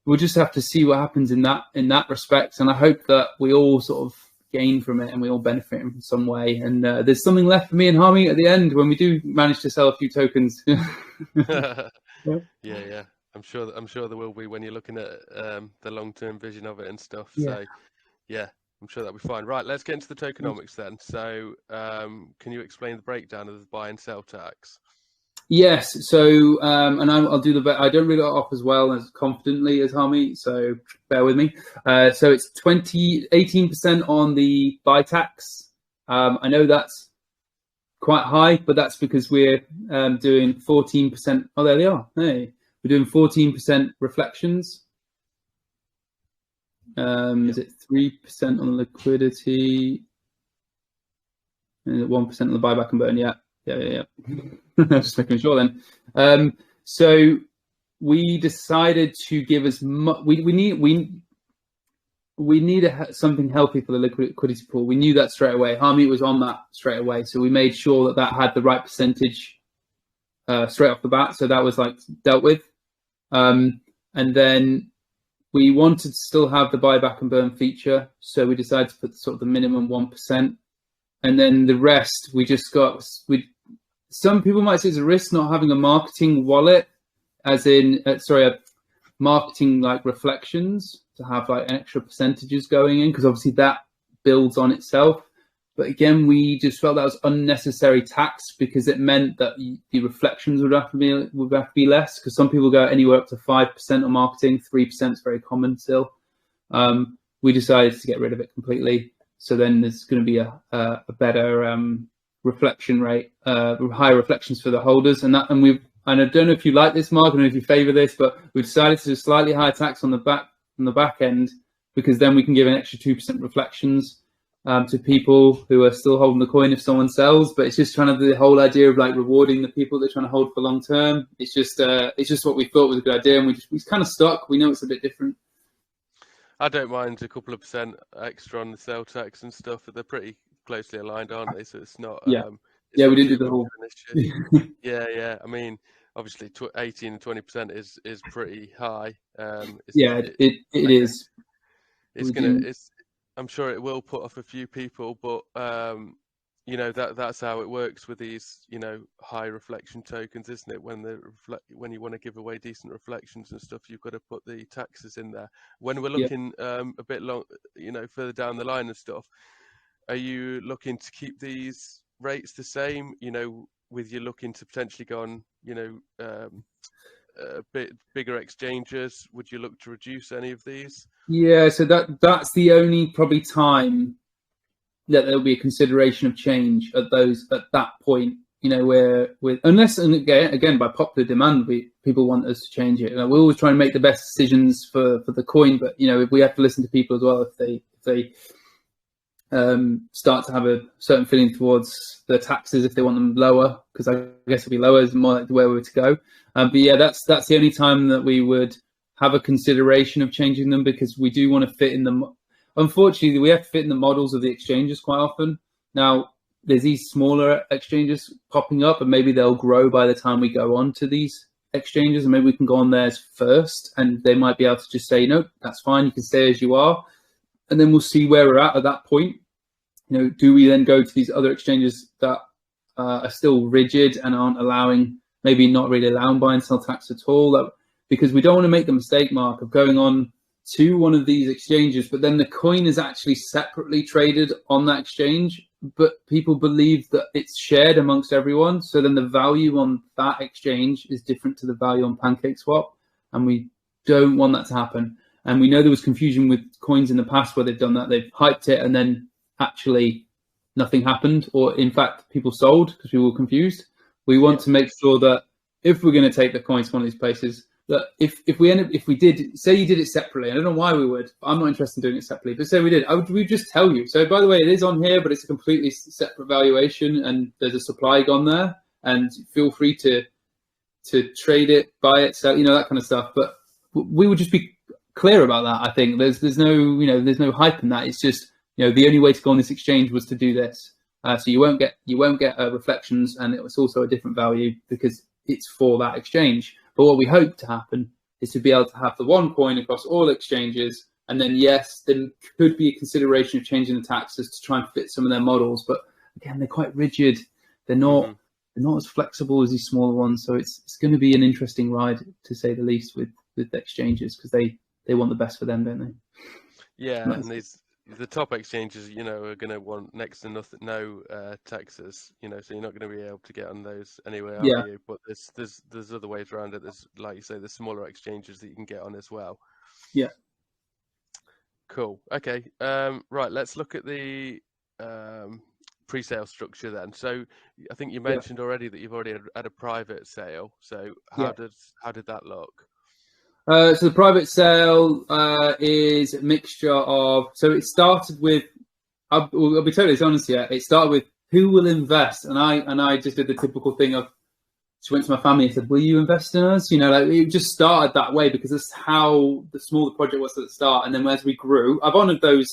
we'll just have to see what happens in that respect, and I hope that we all sort of gain from it and we all benefit in some way, and there's something left for me and Harmy at the end when we do manage to sell a few tokens. Yeah. I'm sure there will be when you're looking at the long-term vision of it and stuff. So yeah, I'm sure that'll be fine. Right, let's get into the tokenomics then. So can you explain the breakdown of the buy and sell tax? Yes. So and I'll do I don't read it off as well as confidently as Harmy, so bear with me. So it's 18% on the buy tax. I know that's quite high, but that's because we're doing 14%. Oh, there they are. Hey, we're doing 14% reflections. Is it 3% on liquidity? And 1% on the buyback and burn? Yeah. Just making sure then. So we decided to give as much. We need something healthy for the liquidity pool. We knew that straight away. Harmeet was on that straight away, so we made sure that that had the right percentage straight off the bat. So that was like dealt with, and then we wanted to still have the buyback and burn feature. So we decided to put sort of the minimum 1%, and then the rest we just got. Some people might say it's a risk not having a marketing wallet, as in marketing like reflections, to have like extra percentages going in, because obviously that builds on itself. But again, we just felt that was unnecessary tax, because it meant that the reflections would have to be less, because some people go anywhere up to 5% on marketing. 3% is very common still. We decided to get rid of it completely. So then there's going to be a better reflection rate, higher reflections for the holders, and I don't know if you like this, Mark. I don't know if you favour this, but we decided to do slightly higher tax on the back end, because then we can give an extra 2% reflections to people who are still holding the coin if someone sells. But it's just trying to the whole idea of like rewarding the people they're trying to hold for long term. It's just what we thought was a good idea, and we kind of stuck. We know it's a bit different. I don't mind a couple of percent extra on the sale tax and stuff. They're pretty closely aligned, aren't they? So it's not. We didn't do the whole. Yeah. I mean, obviously 18 and 20% is pretty high. It is. I'm sure it will put off a few people, but that's how it works with these high reflection tokens, isn't it? When you want to give away decent reflections and stuff, you've got to put the taxes in there. When we're looking a bit long, further down the line and stuff, are you looking to keep these rates the same? With you looking to potentially go on, a bit bigger exchanges, would you look to reduce any of these? Yeah, so that's the only probably time that there'll be a consideration of change at that point. Where unless, and again by popular demand, people want us to change it. We always try and make the best decisions for the coin, but if we have to listen to people as well, if they start to have a certain feeling towards the taxes, if they want them lower, because I guess it'll be lower is more like the way we were to go. But yeah, that's the only time that we would have a consideration of changing them, because we do want to fit in them. Unfortunately, we have to fit in the models of the exchanges quite often. Now, there's these smaller exchanges popping up, and maybe they'll grow by the time we go on to these exchanges, and maybe we can go on theirs first, and they might be able to just say, no, that's fine, you can stay as you are. And then we'll see where we're at that point. Do we then go to these other exchanges that are still rigid and aren't maybe not really allowing buy and sell tax at all? Because we don't want to make the mistake, Mark, of going on to one of these exchanges, but then the coin is actually separately traded on that exchange, but people believe that it's shared amongst everyone. So then the value on that exchange is different to the value on PancakeSwap, and we don't want that to happen. And we know there was confusion with coins in the past where they've done that. They've hyped it and then actually nothing happened, or in fact people sold because people were confused. We want to make sure that if we're going to take the coins to one of these places, that if we did, say you did it separately, I don't know why we would, I'm not interested in doing it separately, but say we did, we'd just tell you. So by the way, it is on here, but it's a completely separate valuation, and there's a supply gone there, and feel free to trade it, buy it, sell, that kind of stuff. But we would just be clear about that. I think there's no hype in that. It's just, the only way to go on this exchange was to do this. So you won't get reflections, and it was also a different value because it's for that exchange. But what we hope to happen is to be able to have the one coin across all exchanges, and then yes, there could be a consideration of changing the taxes to try and fit some of their models. But again, they're quite rigid. They're not as flexible as these smaller ones. So it's going to be an interesting ride, to say the least, with the exchanges, because they want the best for them, don't they? Yeah, and the top exchanges, are going to want next to nothing, no taxes, so you're not going to be able to get on those anyway, are you? But there's other ways around it. There's, like you say, the smaller exchanges that you can get on as well. Yeah. Cool. Okay. Right. Let's look at the pre-sale structure then. So I think you mentioned already that you've already had a private sale. So how did that look? So the private sale is a mixture of. So it started with. I'll be totally honest here. It started with who will invest, and I just did the typical thing of. She went to my family and said, "Will you invest in us?" You know, like it just started that way because that's how the small the project was at the start. And then as we grew, I've honoured those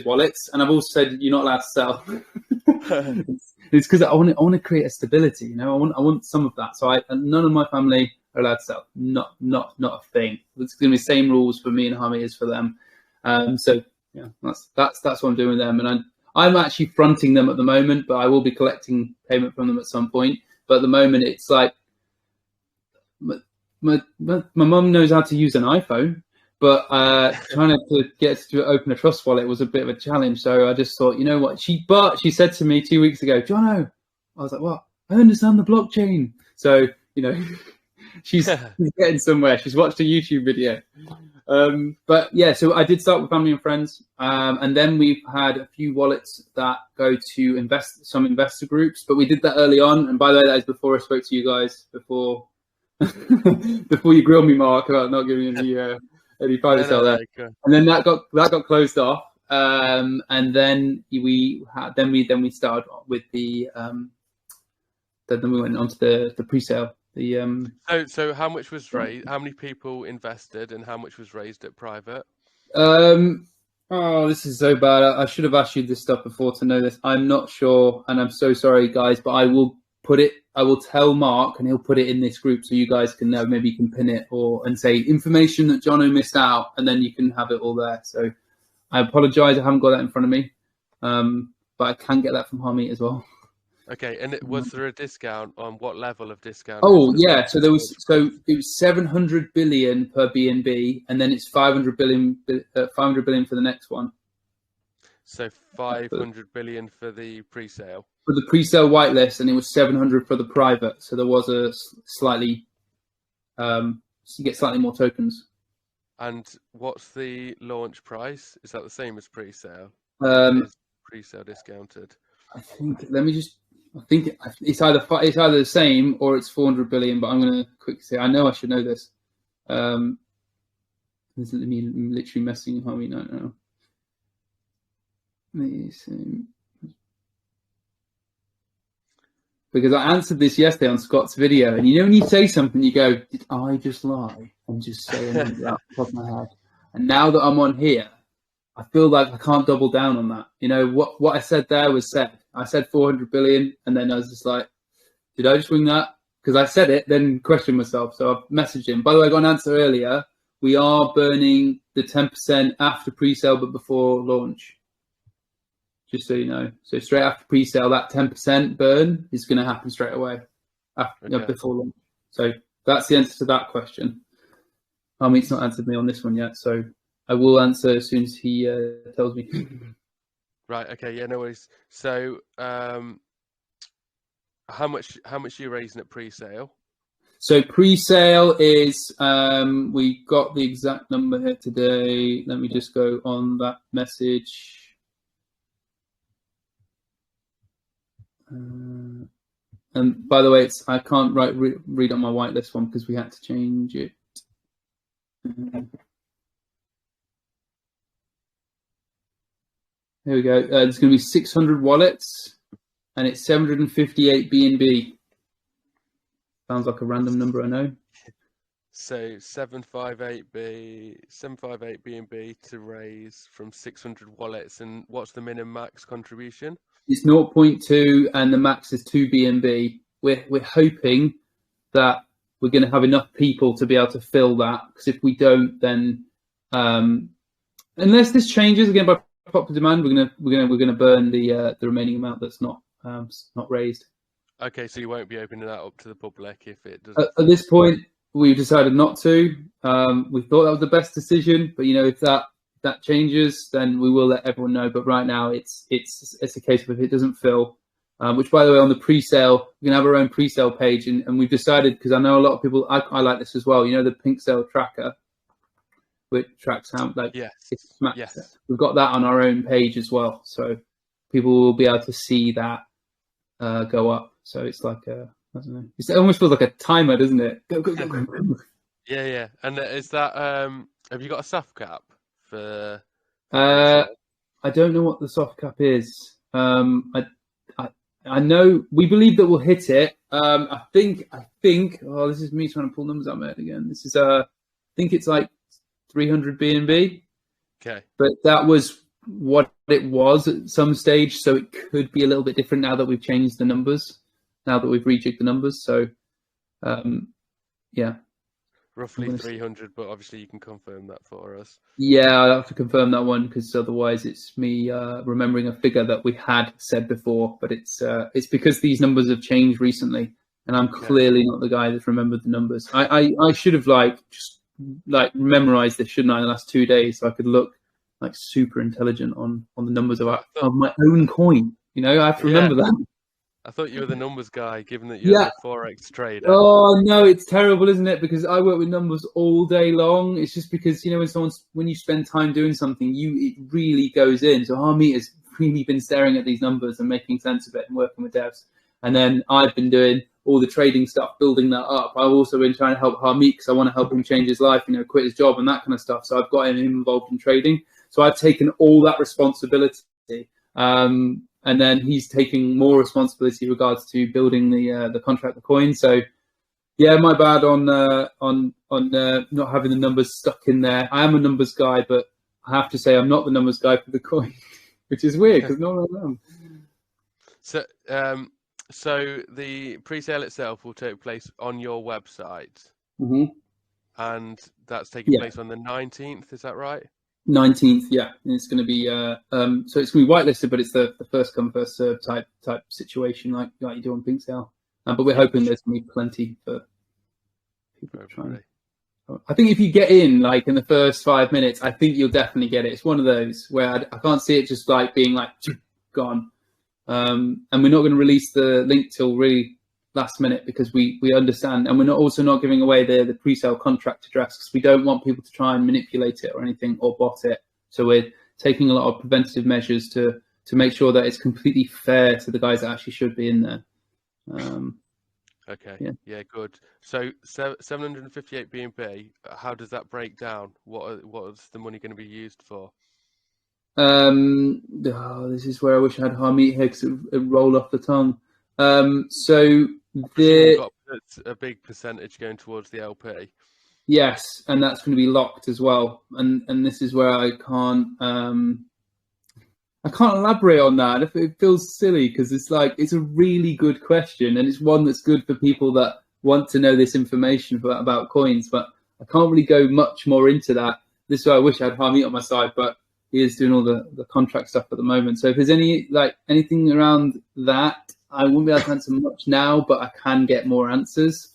wallets, and I've also said you're not allowed to sell. It's because I want to create a stability. You know, I want some of that. So none of my family are allowed to sell. Not a thing. It's going to be the same rules for me and Hami as for them. So yeah, that's what I'm doing with them, and I'm actually fronting them at the moment, but I will be collecting payment from them at some point. But at the moment, it's like my mum knows how to use an iPhone, but trying to get to open a trust wallet was a bit of a challenge. So I just thought, you know what? She said to me 2 weeks ago, Jono, I was like, what? I understand the blockchain. So, you know, she's getting somewhere. She's watched a YouTube video. But yeah, so I did start with family and friends, and then we've had a few wallets that go to some investor groups, but we did that early on. And by the way, that is before I spoke to you guys, before you grilled me, Mark, about not giving any private sale there. And then that got closed off. And then we started with the then we went on to the pre-sale. So how much was raised? How many people invested, and how much was raised at private? Oh, this is so bad. I should have asked you this stuff before to know this. I'm not sure, and I'm so sorry, guys. But I will tell Mark, and he'll put it in this group so you guys can know. Maybe you can pin it and say information that Jono missed out, and then you can have it all there. So I apologise, I haven't got that in front of me, but I can get that from Hami as well. Okay, and was there a discount on what level of discount? Oh yeah, so it was 700 billion per BNB, and then it's 500 billion for the next one. So 500 billion for the pre-sale. For the pre-sale whitelist, and it was 700 for the private. So there was a slightly, you get slightly more tokens. And what's the launch price? Is that the same as pre-sale? Pre-sale discounted. I think it's either the same or it's 400 billion. But I'm going to quickly say I know I should know this. This is me literally messing with me now. Because I answered this yesterday on Scott's video, and you know when you say something, you go, "Did I just lie?" and just say it out the top of my head. And now that I'm on here, I feel like I can't double down on that. You know what I said there was said. I said 400 billion, and then I was just like, "Did I just wing that?" Because I said it, then questioned myself. So I've messaged him. By the way, I got an answer earlier. We are burning the 10% after pre-sale, but before launch. Just so you know. So straight after pre-sale, that 10% burn is going to happen straight away before launch. So that's the answer to that question. Hamit's not answered me on this one yet, so I will answer as soon as he tells me. Right. Okay. Yeah. No worries. So, how much are you raising at pre-sale? So pre-sale is we got the exact number here today. Let me just go on that message. And by the way, I can't read on my whitelist one because we had to change it. Here we go. There's going to be 600 wallets, and it's 758 BNB. Sounds like a random number, I know. So 758 BNB to raise from 600 wallets, and what's the minimum max contribution? It's 0.2, and the max is 2 BNB. We're hoping that we're going to have enough people to be able to fill that, because if we don't, then unless this changes again by popular demand, we're going to burn the remaining amount that's not raised. Okay, so you won't be opening that up to the public if it doesn't. At this point, we've decided not to. We thought that was the best decision, but you know, if that changes, then we will let everyone know. But right now, it's a case of if it doesn't fill. Which, by the way, on the pre-sale, we're gonna have our own pre-sale page, and we've decided, because I know a lot of people. I like this as well. You know, the pink sale tracker, which tracks how yes. We've got that on our own page as well, so people will be able to see that go up. So it's like I don't know. It almost feels like a timer, doesn't it? Go. Yeah. And is that have you got a soft cap for Uh, pre-sale? I don't know what the soft cap is. I know we believe that we'll hit it. I think. Oh, this is me trying to pull numbers out of my head again. This is I think it's like 300 BNB, Okay. but that was what it was at some stage. So it could be a little bit different now that we've changed the numbers. Now that we've rejigged the numbers. So yeah. Roughly 300, but obviously you can confirm that for us. Yeah, I'll have to confirm that one because otherwise it's me remembering a figure that we had said before. But it's because these numbers have changed recently, and I'm clearly not the guy that's remembered the numbers. I should have just memorized this, shouldn't I, in the last 2 days, so I could look like super intelligent on the numbers of my own coin. You know, I have to remember that. I thought you were the numbers guy, given that you're the Forex trader. Oh no, it's terrible, isn't it? Because I work with numbers all day long. It's just because, you know, when you spend time doing something, it really goes in. So Harmeet has really been staring at these numbers and making sense of it and working with devs. And then I've been doing all the trading stuff, building that up. I've also been trying to help Harmeet because I want to help him change his life, you know, quit his job and that kind of stuff. So I've got him involved in trading. So I've taken all that responsibility. And then he's taking more responsibility regards to building the contract, the coin. So yeah, my bad on not having the numbers stuck in there. I am a numbers guy, but I have to say I'm not the numbers guy for the coin, which is weird because no one am. So the pre-sale itself will take place on your website, and that's taking place on the 19th. Is that right? 19th, yeah. And it's going to be so it's going to be whitelisted, but it's the first come first serve type situation like you do on Presale. But we're hoping there's going to be plenty for people to try. I think if you get in like in the first 5 minutes, I think you'll definitely get it. It's one of those where I can't see it just like being like gone. And we're not going to release the link till really last minute because we understand, and we're also not giving away the pre-sale contract address because we don't want people to try and manipulate it or anything or bot it. So we're taking a lot of preventative measures to make sure that it's completely fair to the guys that actually should be in there. Okay. Yeah, good. So 758 BNB. How does that break down? What is the money going to be used for? This is where I wish I had Harmeet here because it would roll off the tongue. So you've got a big percentage going towards the LP. Yes, and that's going to be locked as well. And this is where I can't elaborate on that. It feels silly because it's a really good question, and it's one that's good for people that want to know this information about coins. But I can't really go much more into that. This is why I wish I had Harmeet on my side, but he is doing all the contract stuff at the moment. So if there's anything around that, I wouldn't be able to answer much now, but I can get more answers.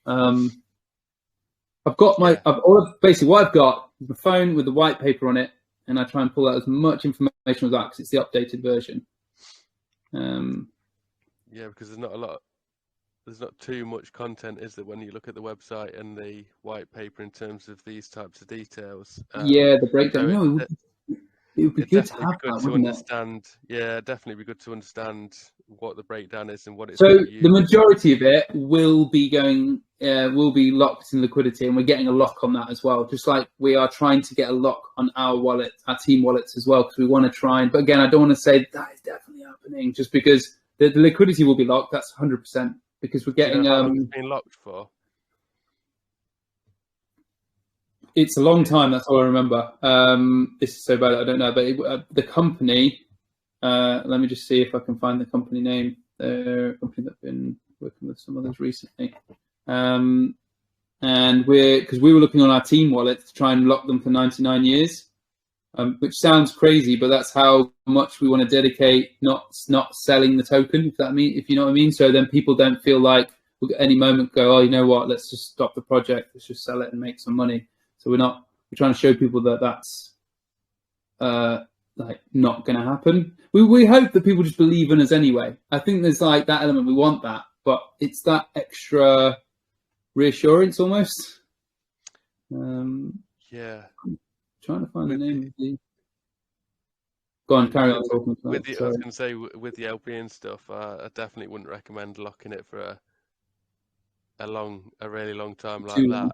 I've got basically what I've got is the phone with the white paper on it, and I try and pull out as much information as that because it's the updated version. Yeah, because there's not too much content, is there, when you look at the website and the white paper in terms of these types of details? Yeah, the breakdown. It would be good to have that, wouldn't it? Yeah, definitely be good to understand what the breakdown is and what it's. So the majority of it will be locked in liquidity, and we're getting a lock on that as well. Just like we are trying to get a lock on our wallet, our team wallets as well, because we want to try and. But again, I don't want to say that is definitely happening, just because the liquidity will be locked. That's 100% because we're getting. Do you know how long it's been locked for? It's a long time. That's all I remember. This is so bad. I don't know. But the company, let me just see if I can find the company name. They're a company that's been working with some others recently. And because we were looking on our team wallet to try and lock them for 99 years, which sounds crazy, but that's how much we want to dedicate not selling the token, if you know what I mean. So then people don't feel like we'll at any moment go, oh, you know what, let's just stop the project. Let's just sell it and make some money. So we're trying to show people that that's not going to happen. We hope that people just believe in us anyway. I think there's that element. We want that, but it's that extra reassurance almost. Yeah. I'm trying to find the name of the. Go on, carry on talking. I was going to say with the LP and stuff, I definitely wouldn't recommend locking it for a really long time like that.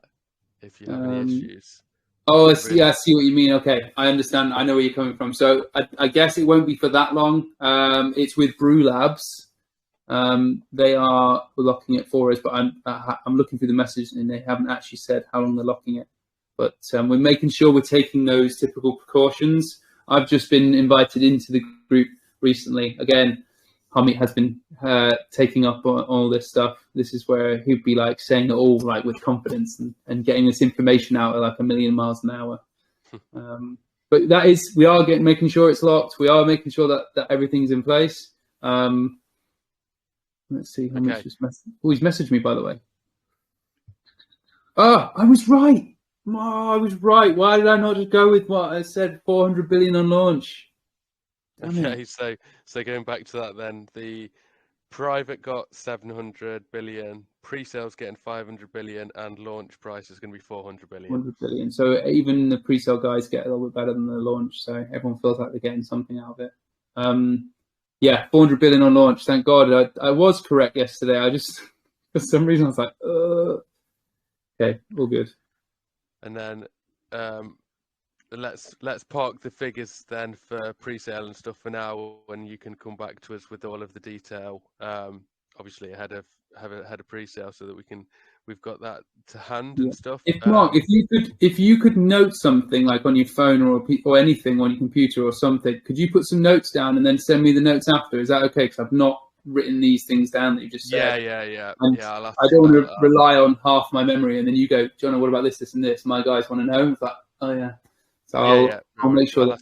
if you have any issues. Oh, yeah, I see what you mean. Okay, I understand. I know where you're coming from. So I guess it won't be for that long. It's with Brew Labs. They are locking it for us, but I'm looking through the message and they haven't actually said how long they're locking it. But we're making sure we're taking those typical precautions. I've just been invited into the group recently. Again, Hamid has been taking up on all this stuff. This is where he'd be like saying it all like with confidence and getting this information out at like 1,000,000 miles an hour. But that is, we are making sure it's locked. We are making sure that everything's in place. Let's see how much just messaged. Oh, he's messaged me, by the way. Oh, I was right. Oh, I was right. Why did I not just go with what I said? 400 billion on launch. Okay, so going back to that then, the private got 700 billion, pre-sales getting 500 billion, and launch price is going to be 400 billion. 100 billion. So even the pre-sale guys get a little bit better than the launch. So everyone feels like they're getting something out of it. Yeah, 400 billion on launch. Thank God. I was correct yesterday. I just, for some reason, I was like, okay, all good. And then let's park the figures then for pre-sale and stuff for now, and you can come back to us with all of the detail, obviously ahead of pre-sale, so that we've got that to hand and stuff. Mark, if you could note something like on your phone or anything on your computer or something, could you put some notes down and then send me the notes after? Is that okay? Because I've not written these things down that you just said. Yeah. And I don't want to rely on half my memory and then you go, Jono, what about this, this, and this? My guys want to know. It's like, oh yeah. So I'll make sure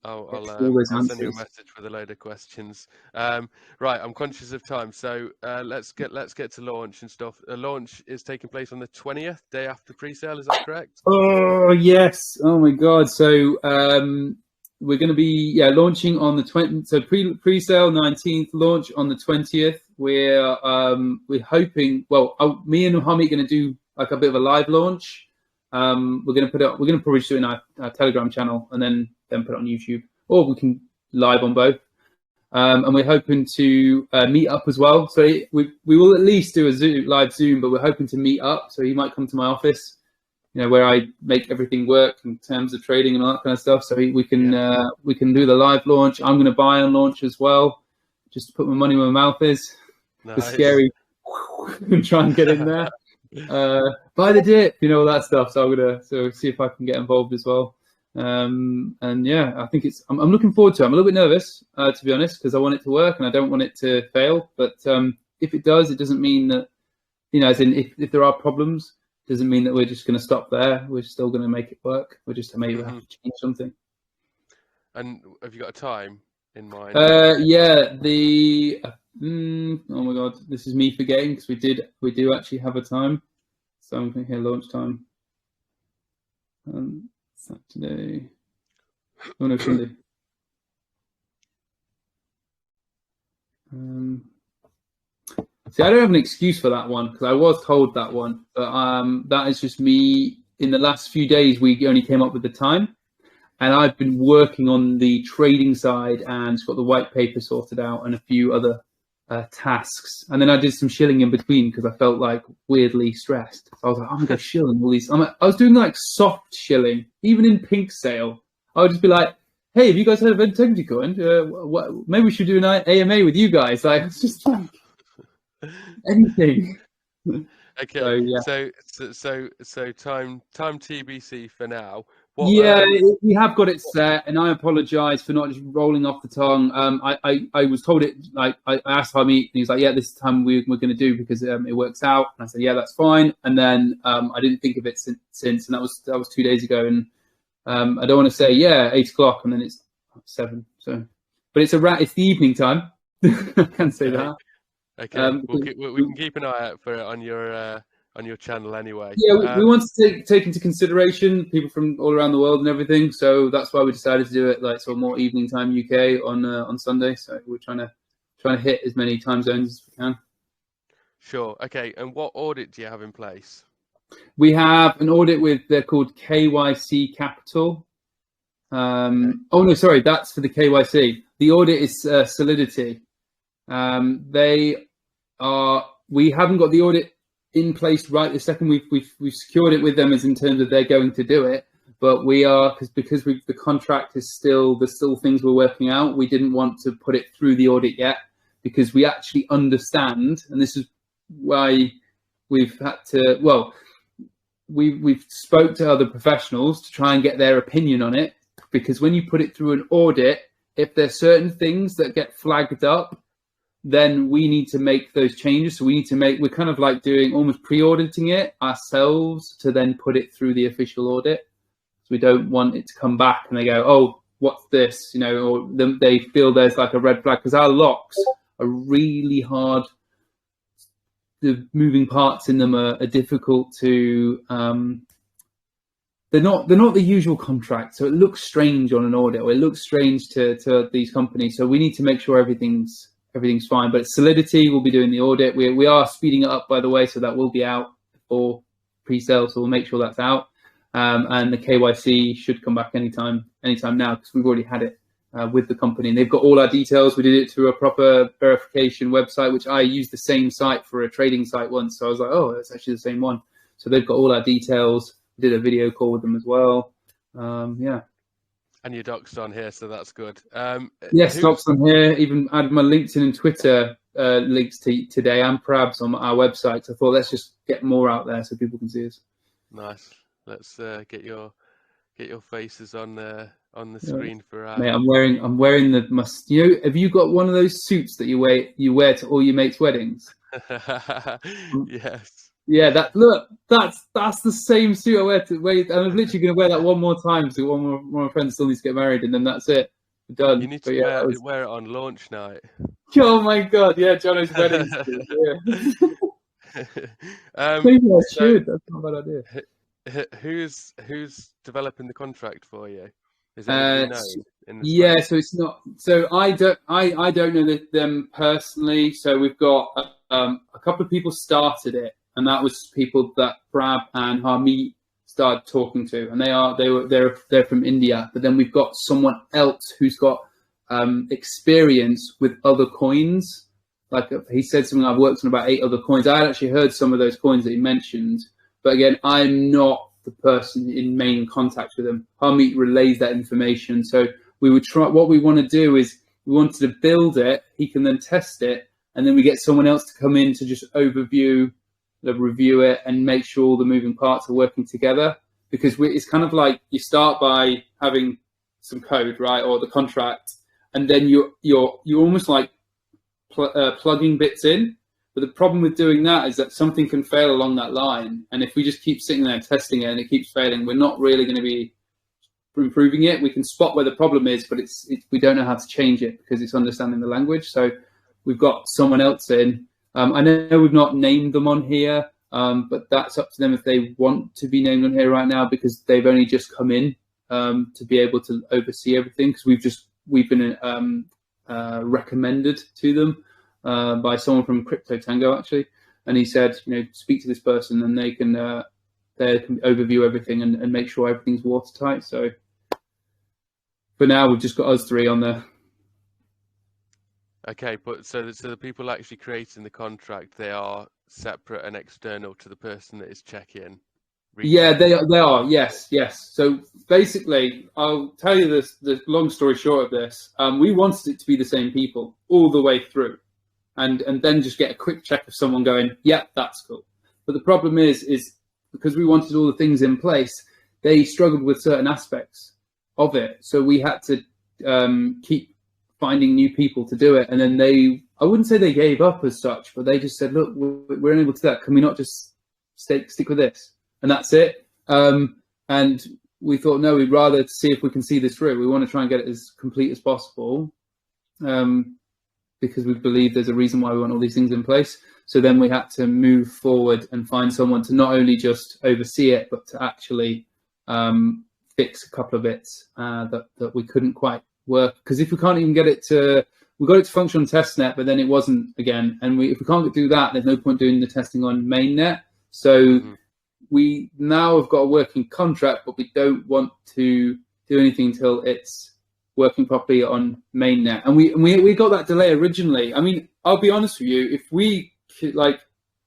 I'll send you a message with a load of questions. Right, I'm conscious of time, so let's get to launch and stuff. Launch is taking place on the 20th, day after pre-sale. Is that correct? Oh yes! Oh my God! So we're going to be launching on the 20th. So pre-sale 19th, launch on the 20th. We're hoping. Well, me and Hamid are going to do like a bit of a live launch. We're going to probably do it in our Telegram channel and then put it on YouTube, or we can live on both. And we're hoping to meet up as well. So we will at least do a live Zoom, but we're hoping to meet up. So he might come to my office, where I make everything work in terms of trading and all that kind of stuff. So we can do the live launch. I'm going to buy on launch as well, just to put my money where my mouth is. Nice. The scary and try and get in there. Buy the dip, all that stuff. So I'm gonna see if I can get involved as well. And yeah, I think I'm looking forward to it. I'm a little bit nervous, to be honest, because I want it to work and I don't want it to fail. But if it does, it doesn't mean that, as in if there are problems, it doesn't mean that we're just going to stop there. We're still going to make it work. We're just maybe have to change something. And have you got a time in mind? Oh my God, this is me forgetting because we do actually have a time. So I'm going to hear launch time. Saturday. Oh no, Sunday. See, I don't have an excuse for that one because I was told that one, but that is just me. In the last few days, we only came up with the time, and I've been working on the trading side and got the white paper sorted out and a few other tasks, and then I did some shilling in between because I felt like weirdly stressed. So I was like, I'm gonna go shilling all these. I was doing like soft shilling, even in pink sale. I would just be like, "Hey, have you guys heard of Integrity Coin? Maybe we should do an AMA with you guys." Like, it's just like anything. Okay, so time TBC for now. We have got it set, and I apologise for not just rolling off the tongue. I was told it, like I asked Hamid, and he's like, "Yeah, this time we're going to do because it works out." And I said, "Yeah, that's fine." And then I didn't think of it since, and that was 2 days ago. And I don't want to say 8 o'clock, and then it's 7. So, but it's the evening time. I can say that. Okay, we can keep an eye out for it on your channel anyway. Yeah, we want to take into consideration people from all around the world and everything. So that's why we decided to do it like sort of more evening time UK on Sunday. So we're trying to hit as many time zones as we can. Sure. Okay. And what audit do you have in place? We have an audit they're called KYC Capital. Oh no, sorry, that's for the KYC. The audit is Solidity. We haven't got the audit in place right this second. We've secured it with them as in terms of they're going to do it. But we are, because the contract is there's still things we're working out. We didn't want to put it through the audit yet, because we actually understand, and this is why we've had to, well, we've spoke to other professionals to try and get their opinion on it, because when you put it through an audit, if there's certain things that get flagged up, then we need to make those changes. So we're kind of like doing almost pre-auditing it ourselves to then put it through the official audit. So we don't want it to come back and they go, oh, what's this? You know, or they feel there's like a red flag, because our locks are really hard. The moving parts in them are difficult to, they're not the usual contract. So it looks strange on an audit, or it looks strange to these companies. So we need to make sure everything's fine. But Solidity will be doing the audit. We are speeding it up, by the way, so that will be out for pre-sale. So we'll make sure that's out. And the KYC should come back anytime now, because we've already had it with the company, and they've got all our details. We did it through a proper verification website, which I used the same site for a trading site once. So I was like, oh, it's actually the same one. So they've got all our details. We did a video call with them as well. Yeah. And your doc's on here, so that's good. Yes, doc's on here. Even added my LinkedIn and Twitter links today, and Prab's on our website. So I thought, let's just get more out there so people can see us. Nice. Let's get your faces on the screen for. Mate, I'm wearing you know, have you got one of those suits that you wear to all your mates' weddings? Yes. Yeah, that's the same suit I wear and I'm literally going to wear that one more time, so one of my friends still needs to get married, and then that's it. We're done. You need to wear it on launch night. Oh my god, yeah, Jono's wedding suit. Yeah. Maybe I should. That's not a bad idea. Who's developing the contract for you? Is it yeah, so it's not. So I don't know them personally. So we've got a couple of people started it, and that was people that Brab and Harmeet started talking to, and they're from India. But then we've got someone else who's got experience with other coins. Like he said something, I've worked on about 8 other coins. I had actually heard some of those coins that he mentioned. But again, I'm not the person in main contact with them. Harmeet relays that information. So we would try. What we want to do is we wanted to build it. He can then test it, and then we get someone else to come in to just review it and make sure all the moving parts are working together. Because it's kind of like you start by having some code, right, or the contract, and then you're almost like plugging bits in. But the problem with doing that is that something can fail along that line. And if we just keep sitting there testing it and it keeps failing, we're not really going to be improving it. We can spot where the problem is, but we don't know how to change it because it's understanding the language. So we've got someone else in. I know we've not named them on here, but that's up to them if they want to be named on here right now, because they've only just come in to be able to oversee everything, because we've been recommended to them. By someone from Crypto Tango, actually, and he said, speak to this person, and they can overview everything and make sure everything's watertight. So for now, we've just got us 3 on there. Okay, but so the people actually creating the contract, they are separate and external to the person that is checking. Yeah, they are. Yes. So basically, I'll tell you the long story short of this. We wanted it to be the same people all the way through. And then just get a quick check of someone going, yeah, that's cool. But the problem is because we wanted all the things in place, they struggled with certain aspects of it. So we had to keep finding new people to do it. And then I wouldn't say they gave up as such, but they just said, look, we're unable to do that. Can we not just stick with this? And that's it. And we thought, no, we'd rather see if we can see this through. We want to try and get it as complete as possible. Because we believe there's a reason why we want all these things in place. So then we had to move forward and find someone to not only just oversee it, but to actually fix a couple of bits that we couldn't quite work. Because if we can't even get it we got it to function on testnet, but then it wasn't again. And if we can't do that, there's no point doing the testing on mainnet. So we now have got a working contract, but we don't want to do anything until it's working properly on mainnet. And we got that delay originally. I mean, I'll be honest with you,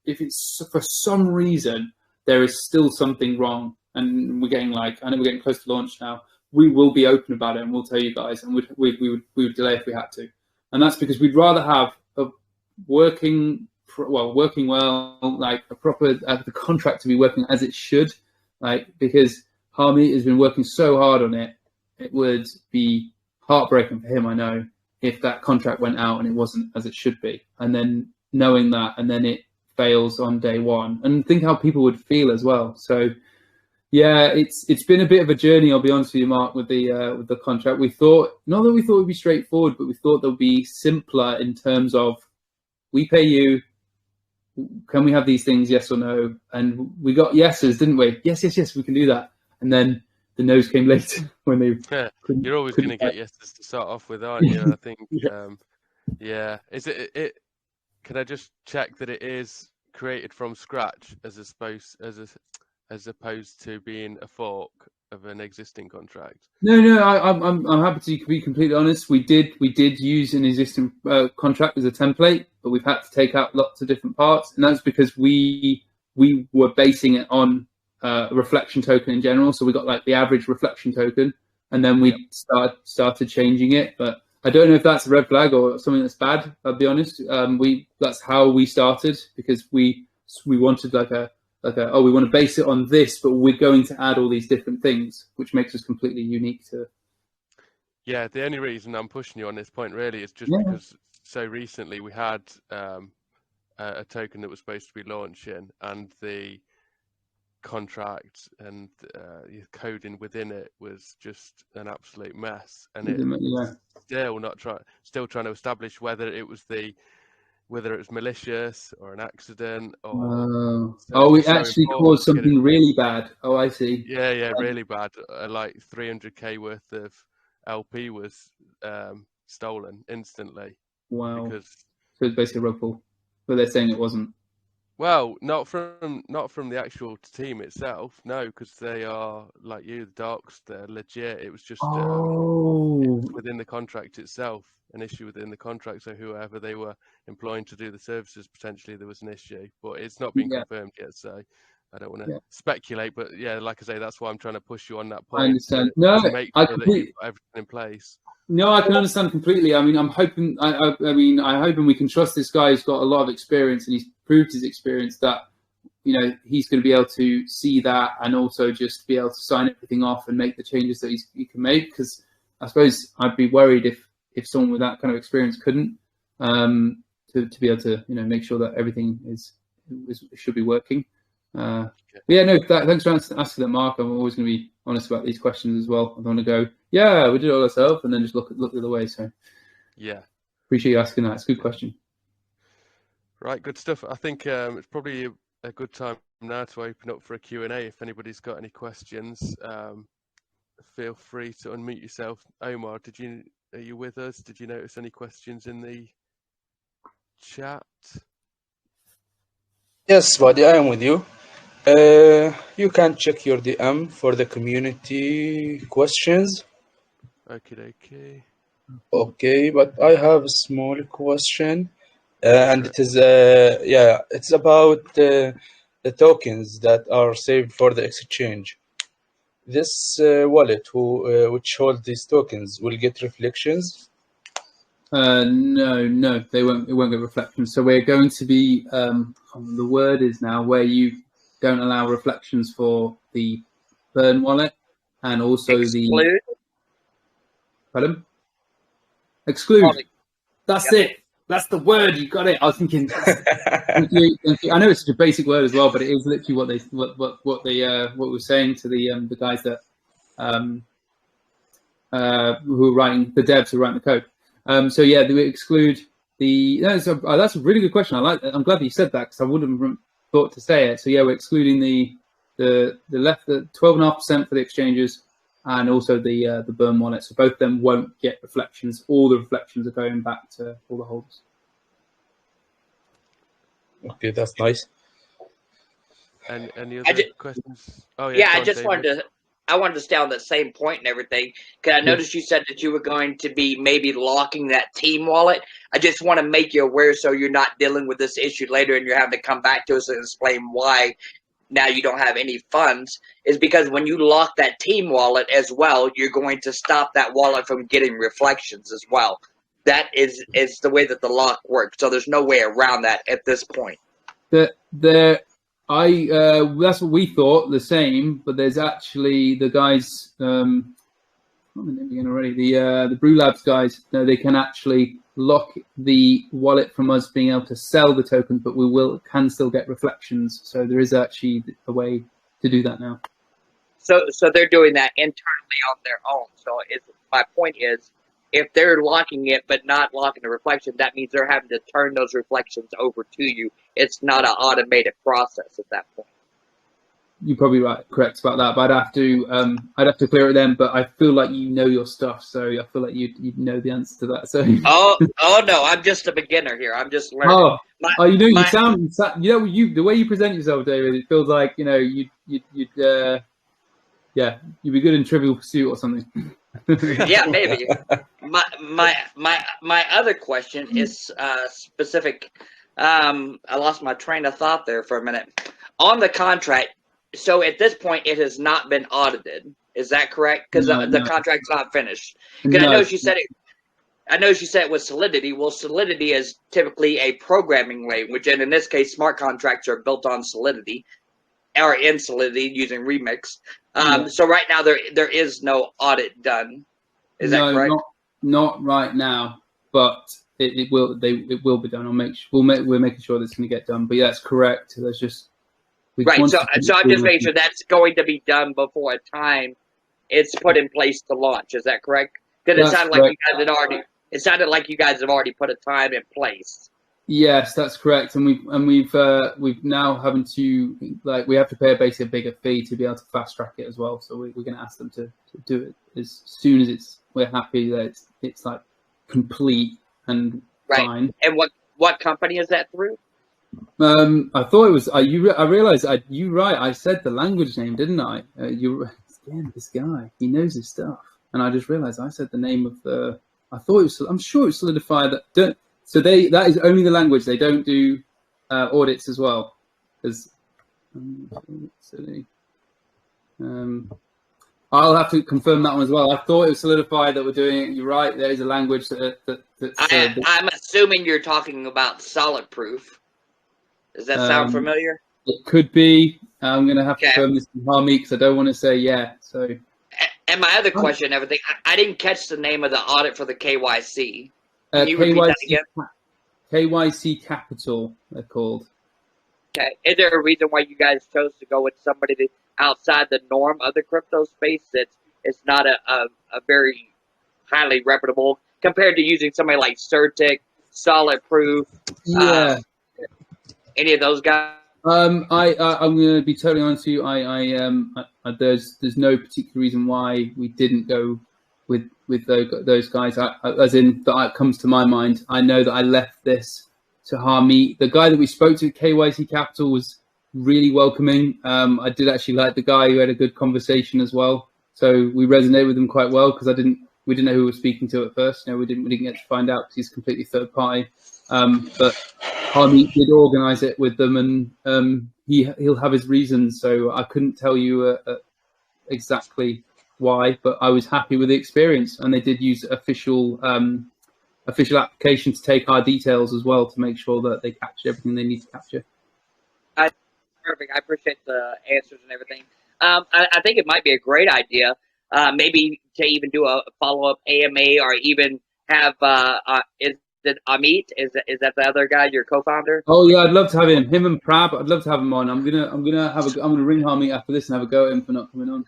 if if it's for some reason there is still something wrong, and we're getting I know we're getting close to launch now, we will be open about it and we'll tell you guys, and we would delay if we had to, and that's because we'd rather have a working well, like a proper the contract to be working as it should, because Harmeet has been working so hard on it. It would be heartbreaking for him, I know, if that contract went out and it wasn't as it should be, and then knowing that, and then it fails on day one, and think how people would feel as well. So yeah, it's been a bit of a journey, I'll be honest with you, Mark, with the contract. We thought, not that we thought it would be straightforward, but we thought there would be simpler in terms of, we pay you, can we have these things, yes or no? And we got yeses, didn't we? Yes, we can do that. And then the no's came later when they. Yeah, you're always going to get yeses to start off with, aren't you? I think. Yeah. Is it? Can I just check that it is created from scratch as opposed to being a fork of an existing contract? No. I'm happy to be completely honest. We did use an existing contract as a template, but we've had to take out lots of different parts, and that's because we were basing it on a reflection token in general. So we got like the average reflection token, and then we started changing it. But I don't know if that's a red flag or something that's bad. I'll be honest. That's how we started, because we wanted we want to base it on this, but we're going to add all these different things, which makes us completely unique to. Yeah, the only reason I'm pushing you on this point really is just because so recently we had a token that was supposed to be launching, and the contract and coding within it was just an absolute mess, and still trying to establish whether it was malicious or an accident, or we actually caused something really bad. Oh, I see. Yeah, really bad. Like 300k worth of LP was stolen instantly. Wow. So it's basically a rug pull, but they're saying it wasn't. Well, not from the actual team itself, no, because they are like you, the docs. They're legit. It was just within the contract itself, an issue within the contract. So whoever they were employing to do the services, potentially there was an issue, but it's not been confirmed yet. So I don't want to speculate, but yeah, like I say, that's why I'm trying to push you on that point. I understand. To make sure that you've got everything in place. No, I can understand completely. I mean, I'm hoping. I'm hoping we can trust this guy. He's got a lot of experience, and he's proved his experience that, he's going to be able to see that, and also just be able to sign everything off and make the changes that he can make. Because I suppose I'd be worried if someone with that kind of experience couldn't, to be able to make sure that everything should be working. Thanks for asking that, Mark. I'm always going to be honest about these questions as well. I don't want to go, we did it all ourselves, and then just look the other way. So yeah, appreciate you asking that. It's a good question. Right, good stuff. I think it's probably a good time now to open up for a Q&A. If anybody's got any questions, feel free to unmute yourself. Omar, are you with us? Did you notice any questions in the chat? Yes, buddy, I am with you. You can check your DM for the community questions. Okay. Okay, but I have a small question, and it is it's about the tokens that are saved for the exchange. This wallet which holds these tokens will get reflections. No, they won't. It won't get reflections. So we're going to be the word is now where you don't allow reflections for the burn wallet, and also Exclude. Pardon? Exclude. That's it. That's the word. You got it. I was thinking. Thank you. I know it's such a basic word as well, but it is literally what we're saying to the guys that who are writing, the devs who are writing the code. We exclude the. That's a really good question. I'm glad that you said that, because I wouldn't have thought to say it. So we're excluding the 12.5% for the exchanges, and also the burn wallet. So both of them won't get reflections. All the reflections are going back to all the holders. Okay, that's nice. And any other questions? I just wanted I wanted to stay on that same point and everything, because I noticed you said that you were going to be maybe locking that team wallet. I just want to make you aware so you're not dealing with this issue later and you're having to come back to us and explain why now you don't have any funds, is because when you lock that team wallet as well, you're going to stop that wallet from getting reflections as well. That is the way that the lock works. So there's no way around that at this point. That's what we thought, the same, but there's actually the guys, the Brew Labs guys, they can actually lock the wallet from us being able to sell the tokens, but we can still get reflections. So there is actually a way to do that now. So they're doing that internally on their own. So my point is, if they're locking it but not locking the reflection, that means they're having to turn those reflections over to you. It's not an automated process at that point. You're probably correct about that, but I'd have to clear it then. But I feel like you know your stuff, so I feel like you know the answer to that. So oh no, I'm just a beginner here. I'm just learning. You sound the way you present yourself, David. It feels like you'd be good in Trivial Pursuit or something. Yeah, maybe. My other question is specific. I lost my train of thought there for a minute. On the contract, so at this point it has not been audited. Is that correct? Because the contract's not finished. Because I know she said it was Solidity. Well, Solidity is typically a programming language, and in this case, smart contracts are built on Solidity, or in Solidity using Remix. So right now there is no audit done. Is that correct? Not right now, but it will be done. We're making sure that's going to get done. But yeah, that's correct. There's just right. So I'm just making sure that's going to be done before a time it's put in place to launch. Is that correct? Because it sounded like you guys had already. It sounded like you guys have already put a time in place. Yes, that's correct. And we've now having to we have to pay basically a bigger fee to be able to fast track it as well. So we're going to ask them to do it as soon as we're happy that it's like complete and fine. And what company is that through? I thought it was. I realized you right. I said the language name, didn't I? This guy, he knows his stuff, and I just realized I said the name of the. I thought it was. I'm sure it's Solidify that. So that is only the language. They don't do audits as well. Because I'll have to confirm that one as well. I thought it was Solidify that we're doing it. You're right. There is a language I'm assuming you're talking about Solid Proof. Does that sound familiar? It could be. I'm going to have to confirm this with Harmeet because I don't want to say yeah. So. And my other question, everything, I didn't catch the name of the audit for the KYC. Can you repeat that again? KYC Capital, they're called. Okay. Is there a reason why you guys chose to go with somebody that's outside the norm of the crypto space? It's not a very highly reputable compared to using somebody like Certic, Solid Proof, any of those guys? I'm going to be totally honest with you. There's no particular reason why we didn't go with those guys. As in that comes to my mind. I know that I left this to Harmeet. The guy that we spoke to at KYC Capital was really welcoming. I did actually like the guy who had a good conversation as well. So we resonated with him quite well because we didn't know who we were speaking to at first. We didn't get to find out because he's completely third party. But Harmeet did organise it with them, and he'll have his reasons. So I couldn't tell you exactly why, but I was happy with the experience, and they did use official application to take our details as well to make sure that they captured everything they need to capture. Perfect. I appreciate the answers and everything. I think it might be a great idea, maybe to even do a follow-up AMA, or even have is it Amit? Is that the other guy, your co-founder? Oh yeah, I'd love to have him and Prab. I'd love to have him on. I'm gonna ring Harmeet after this and have a go at him for not coming on.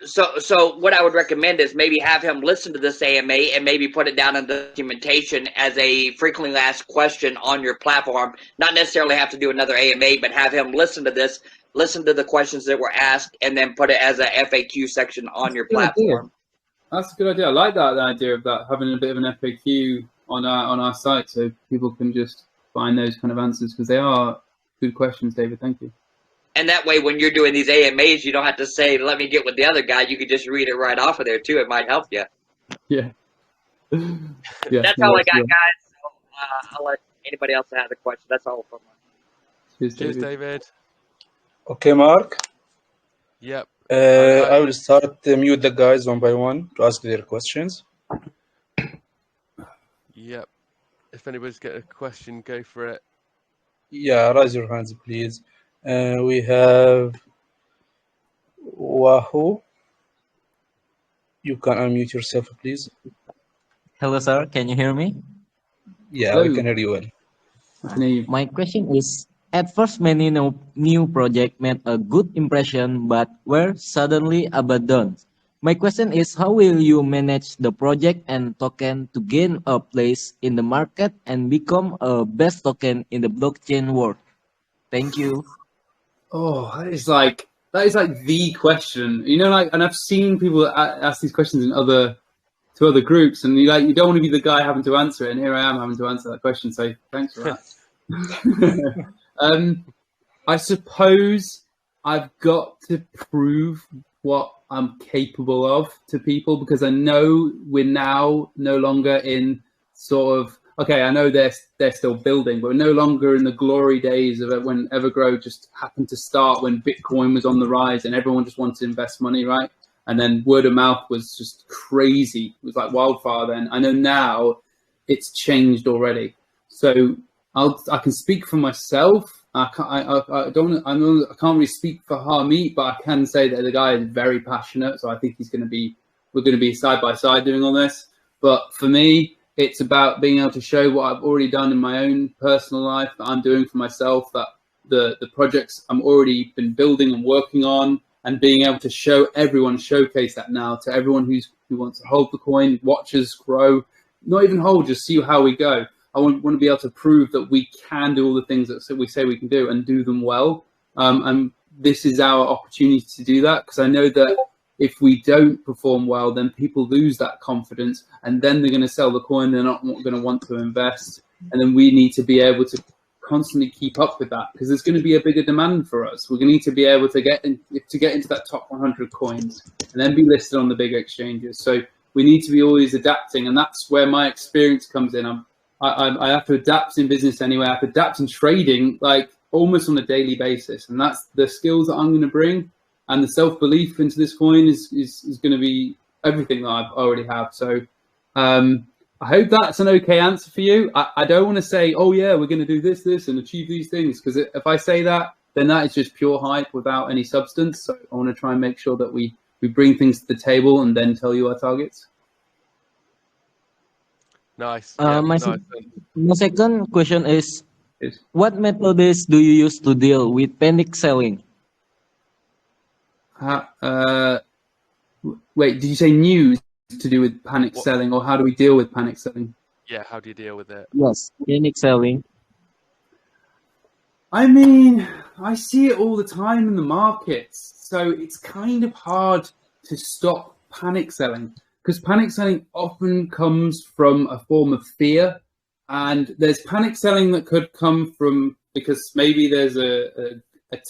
So what I would recommend is maybe have him listen to this AMA and maybe put it down in the documentation as a frequently asked question on your platform. Not necessarily have to do another AMA, but have him listen to this, listen to the questions that were asked, and then put it as a FAQ section on your platform. That's a good idea. I like the idea of that, having a bit of an FAQ on our site so people can just find those kind of answers, because they are good questions, David. Thank you. And that way, when you're doing these AMAs, you don't have to say, let me get with the other guy. You could just read it right off of there, too. It might help you. Yeah. That's all I got, guys. So, I'll let anybody else have the question. That's all from me. Cheers, David. Okay, Mark. Yep. I will start mute the guys one by one to ask their questions. Yep. If anybody's got a question, go for it. Yeah, raise your hands, please. We have Wahoo. You can unmute yourself, please. Hello, sir. Can you hear me? Yeah, Hello. we can hear you well. I can hear you. My question is, at first many new projects made a good impression but were suddenly abandoned. My question is, how will you manage the project and token to gain a place in the market and become a best token in the blockchain world? Thank you. Oh, that is like the question, you know, like, and I've seen people ask these questions in other groups, and you don't want to be the guy having to answer it, and here I am having to answer that question. So thanks for that. I suppose I've got to prove what I'm capable of to people, because I know we're now no longer in sort of, okay, I know they're still building, but we're no longer in the glory days of it when Evergrow just happened to start when Bitcoin was on the rise and everyone just wanted to invest money, right? And then word of mouth was just crazy. It was like wildfire then. I know now it's changed already. So I can speak for myself. I can't really speak for Harmeet, but I can say that the guy is very passionate. So I think we're going to be side by side doing all this. But for me, it's about being able to show what I've already done in my own personal life that I'm doing for myself, that the projects I'm already been building and working on, and being able to showcase that now to everyone who wants to hold the coin, watch us grow, not even hold, just see how we go. I want to be able to prove that we can do all the things that we say we can do and do them well. And this is our opportunity to do that, because I know that if we don't perform well, then people lose that confidence, and then they're going to sell the coin. They're not going to want to invest. And then we need to be able to constantly keep up with that, because there's going to be a bigger demand for us. We're going to need to be able to get into that top 100 coins and then be listed on the big exchanges. So we need to be always adapting, and that's where my experience comes in. I have to adapt in business anyway. I have to adapt in trading, like almost on a daily basis, and that's the skills that I'm going to bring, and the self-belief into this coin is going to be everything that I already have. So I hope that's an okay answer for you. I don't want to say, oh yeah, we're going to do this and achieve these things, because if I say that, then that is just pure hype without any substance. So I want to try and make sure that we bring things to the table and then tell you our targets. Nice. My second question is, Yes. what methods do you use to deal with panic selling? Wait, did you say news to do with panic selling, or how do we deal with panic selling? Yeah, how do you deal with it? Yes, panic selling. I mean, I see it all the time in the markets. So it's kind of hard to stop panic selling, because panic selling often comes from a form of fear. And there's panic selling that could come from because maybe there's a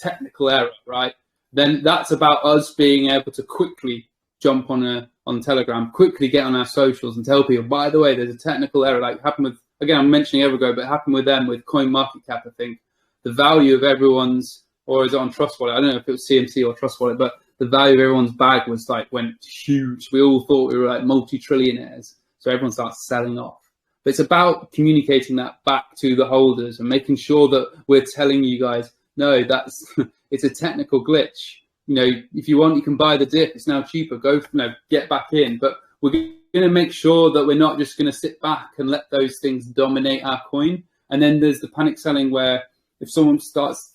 technical error, right? Then that's about us being able to quickly jump on Telegram, quickly get on our socials and tell people, by the way, there's a technical error. Like happened with, again, I'm mentioning Evergrow, but it happened with them with CoinMarketCap, I think. The value of everyone's, or is it on Trust Wallet? I don't know if it was CMC or Trust Wallet, but the value of everyone's bag was like, went huge. We all thought we were like multi-trillionaires. So everyone starts selling off. But it's about communicating that back to the holders and making sure that we're telling you guys, no, that's it's a technical glitch. You know, if you want, you can buy the dip. It's now cheaper. Go, get back in. But we're going to make sure that we're not just going to sit back and let those things dominate our coin. And then there's the panic selling where if someone just has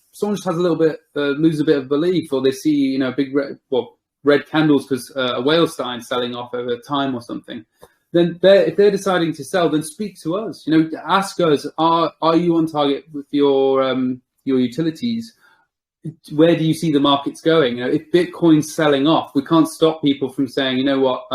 a little bit, lose a bit of belief, or they see, big red candles because a whale started selling off over time or something. Then if they're deciding to sell, then speak to us. Ask us, are you on target with your utilities? Where do you see the markets going? If Bitcoin's selling off, we can't stop people from saying, you know what,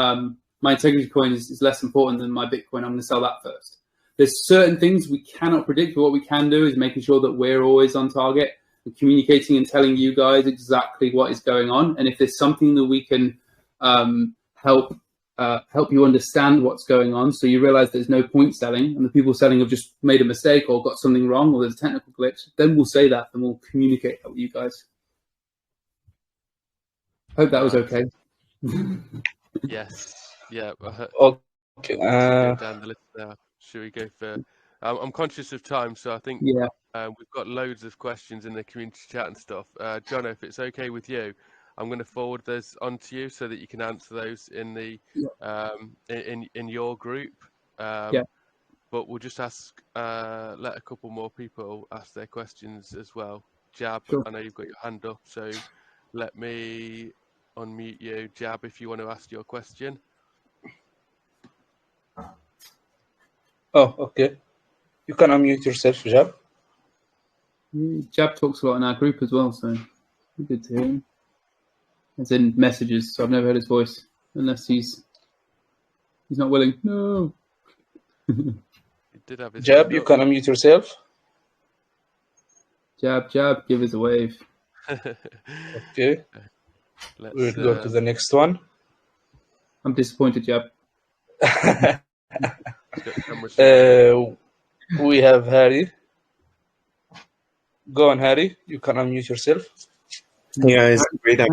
my integrity coin is less important than my Bitcoin. I'm going to sell that first. There's certain things we cannot predict, but what we can do is making sure that we're always on target. We're communicating and telling you guys exactly what is going on. And if there's something that we can help you understand what's going on, so you realize there's no point selling and the people selling have just made a mistake or got something wrong or there's a technical glitch, then we'll say that and we'll communicate that with you guys. Hope that was okay. Yes. Yeah. Okay. Go down the list now. Should we go for? I'm conscious of time, so I think Yeah. we've got loads of questions in the community chat and stuff. Jono, if it's okay with you, I'm going to forward those on to you so that you can answer those in the in your group. Yeah. But we'll just ask let a couple more people ask their questions as well. Jab, Sure. I know you've got your hand up, so let me unmute you. Jab, if you want to ask your question. Oh, okay. You can unmute yourself, Jab. Jab talks a lot in our group as well, so good to hear him. It's in messages, so I've never heard his voice unless he's not willing. No. He did have his Jab, hand you up. can unmute yourself. Jab, give us a wave. Okay. Let's We'll go to the next one. I'm disappointed, Jab. We have Harry. Go on, Harry. You can unmute yourself. Hey guys, great. Hey.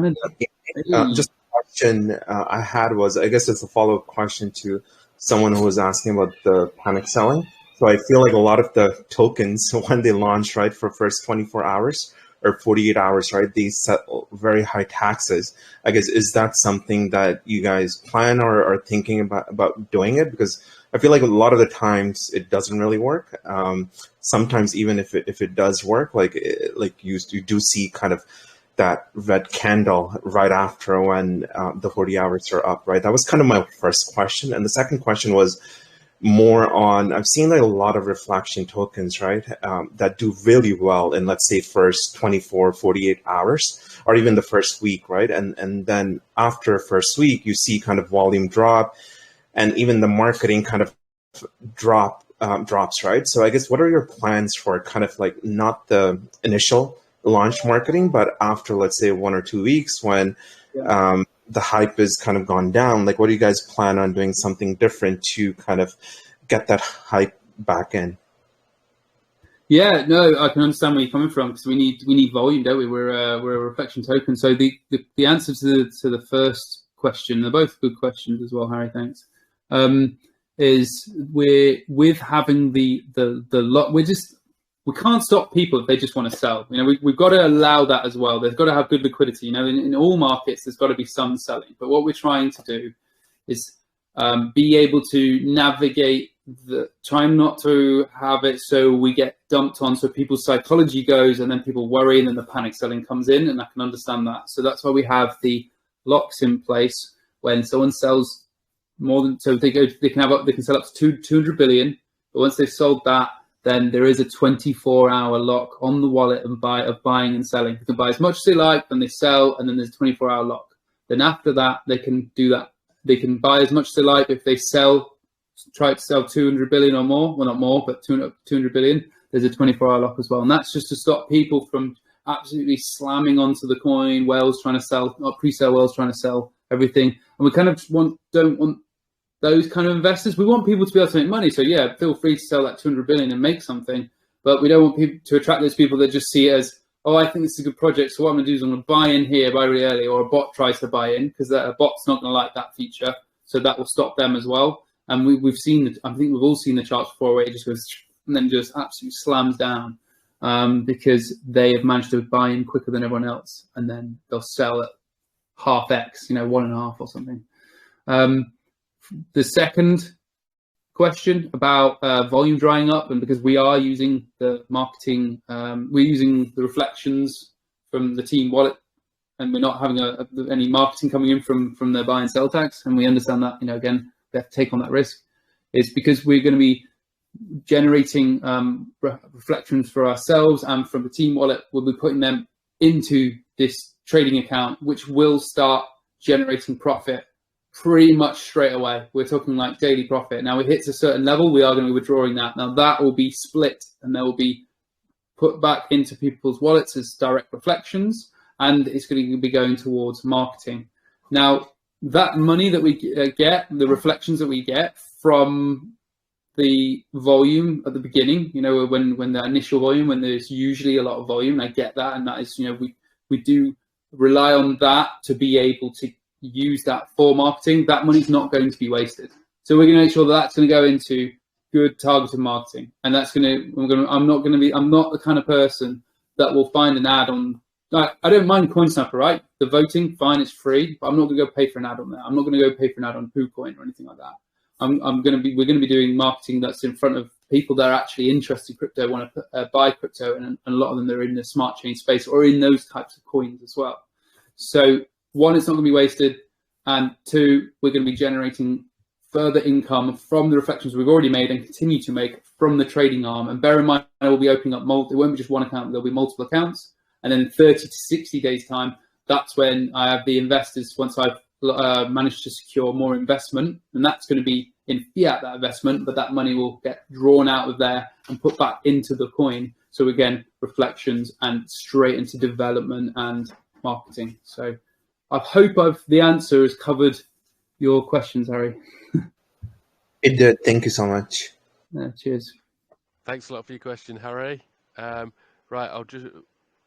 Just a question I had was, I guess it's a follow-up question to someone who was asking about the panic selling. So I feel like a lot of the tokens, when they launch, right, for first 24 hours or 48 hours, right, they set very high taxes. I guess, is that something that you guys plan or are thinking about doing it? Because I feel like a lot of the times it doesn't really work. Sometimes even if it does work, like you do see kind of that red candle right after when the 40 hours are up, right? That was kind of my first question. And the second question was more on, I've seen like a lot of reflection tokens, right, that do really well in, let's say, first 24, 48 hours, or even the first week, right? And then after first week, you see kind of volume drop, and even the marketing kind of drops, right? So I guess, what are your plans for kind of like not the initial launch marketing, but after, let's say, 1 or 2 weeks when the hype is kind of gone down? Like, what do you guys plan on doing something different to kind of get that hype back in? Yeah, no, I can understand where you're coming from, because we need volume, don't we? We're a reflection token. So the answer to the first question, they're both good questions as well, Harry. Thanks. Is with having the lot, we can't stop people if they just want to sell. You know, we've got to allow that as well. There's got to have good liquidity. You know, in all markets, there's got to be some selling. But what we're trying to do is be able to navigate trying not to have it so we get dumped on, so people's psychology goes and then people worry and then the panic selling comes in, and I can understand that. So that's why we have the locks in place. When someone sells more than, so they can sell up to 200 billion, but once they've sold that, then there is a 24-hour lock on the wallet of buying and selling. They can buy as much as they like, then they sell, and then there's a 24-hour lock. Then after that, they can do that. They can buy as much as they like. If they try to sell 200 billion or more, well, not more, but 200 billion, there's a 24-hour lock as well. And that's just to stop people from absolutely slamming onto the coin, whales trying to sell, or pre-sale whales trying to sell everything. And we kind of don't want those kind of investors. We want people to be able to make money. So yeah, feel free to sell that 200 billion and make something, but we don't want people to attract those people that just see it as, oh, I think this is a good project, so what I'm going to do is I'm going to buy in here, buy really early, or a bot tries to buy in, because a bot's not going to like that feature, so that will stop them as well. And we've seen, I think we've all seen the charts before, where it just goes and then just absolutely slams down because they have managed to buy in quicker than everyone else, and then they'll sell at half X, 1.5 or something. The second question about volume drying up, and because we are using the marketing, we're using the reflections from the team wallet, and we're not having any marketing coming in from the buy and sell tax, and we understand that, again, we have to take on that risk. It's because we're going to be generating reflections for ourselves, and from the team wallet, we'll be putting them into this trading account, which will start generating profit pretty much straight away. We're talking like daily profit. Now, it hits a certain level, we are going to be withdrawing that. Now, that will be split, and there will be put back into people's wallets as direct reflections, and it's going to be going towards marketing. Now, that money that we get, the reflections that we get from the volume at the beginning, you know, when the initial volume, when there's usually a lot of volume, I get that, and that is, you know, we do rely on that to be able to use that for marketing. That money's not going to be wasted, so we're going to make sure that that's going to go into good targeted marketing, and that's going to. I'm not the kind of person that will find an ad on. I don't mind CoinSnapper, right? The voting, fine, it's free, but I'm not going to go pay for an ad on there. I'm not going to go pay for an ad on KuCoin or anything like that. We're going to be doing marketing that's in front of people that are actually interested in crypto, want to buy crypto, and a lot of them are in the smart chain space or in those types of coins as well. So one, it's not going to be wasted, and two, we're going to be generating further income from the reflections we've already made and continue to make from the trading arm. And bear in mind, I will be opening up it won't be just one account, there'll be multiple accounts. And then in 30 to 60 days time, that's when I have the investors, once I've managed to secure more investment, and that's going to be in fiat, that investment, but that money will get drawn out of there and put back into the coin. So again, reflections and straight into development and marketing. So I hope the answer has covered your questions, Harry. It did. Thank you so much. Cheers. Thanks a lot for your question, Harry. Right, I'll just,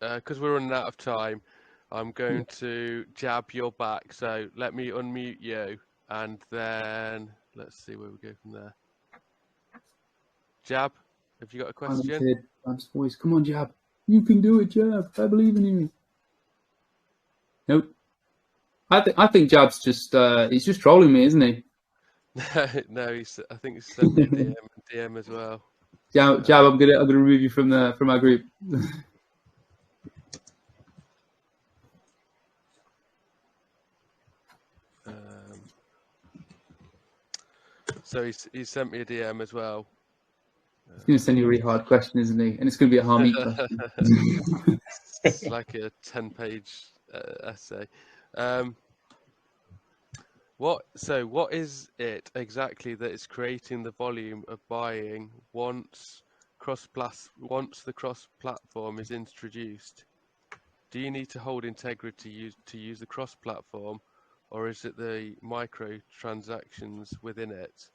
because we're running out of time, I'm going to jab your back. So let me unmute you, and then let's see where we go from there. Jab, have you got a question? Jab's voice. Come on, Jab. You can do it, Jab. I believe in you. Nope. I think Jab's just he's just trolling me, isn't he? No, I think he's sent me a DM as well. Jab, I'm gonna remove you from our group. So he sent me a DM as well. He's going to send you a really hard question, isn't he? And it's going to be a Harmeet question. It's like a 10-page essay. What is it exactly that is creating the volume of buying once the cross-platform is introduced? Do you need to hold integrity to use the cross-platform, or is it the micro transactions within it?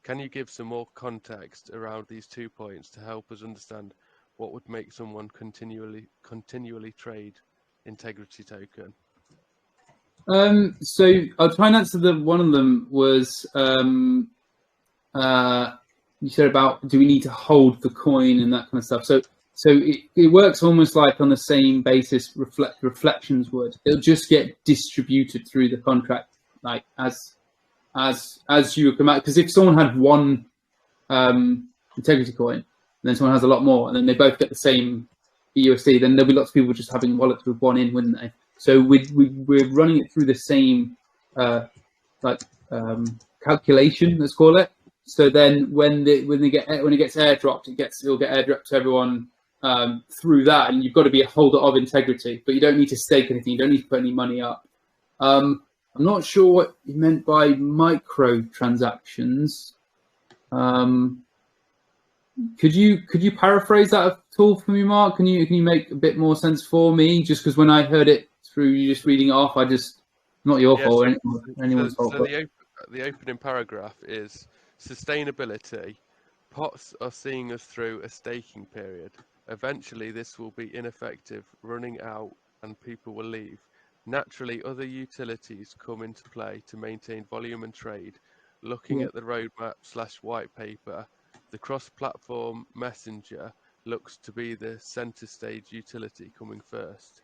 Can you give some more context around these 2 points to help us understand what would make someone continually trade integrity token? So I'll try and answer one of them was you said about do we need to hold the coin and that kind of stuff. So it works almost like on the same basis reflections would. It'll just get distributed through the contract, like as you come out. Because if someone had one integrity coin, and then someone has a lot more, and then they both get the same USD, then there'll be lots of people just having wallets with one in, wouldn't they? So we're running it through the same calculation, let's call it. So then when it gets airdropped, it'll get airdropped to everyone through that, and you've got to be a holder of integrity, but you don't need to stake anything. You don't need to put any money up. I'm not sure what you meant by micro transactions. Could you paraphrase that at all for me, Mark? Can you make a bit more sense for me? Just because when I heard it through you just reading it off, not your fault or anyone's fault. So the opening paragraph is sustainability. Pots are seeing us through a staking period. Eventually, this will be ineffective, running out, and people will leave. Naturally, other utilities come into play to maintain volume and trade. Looking at the roadmap / white paper, the cross-platform messenger looks to be the center stage utility coming first.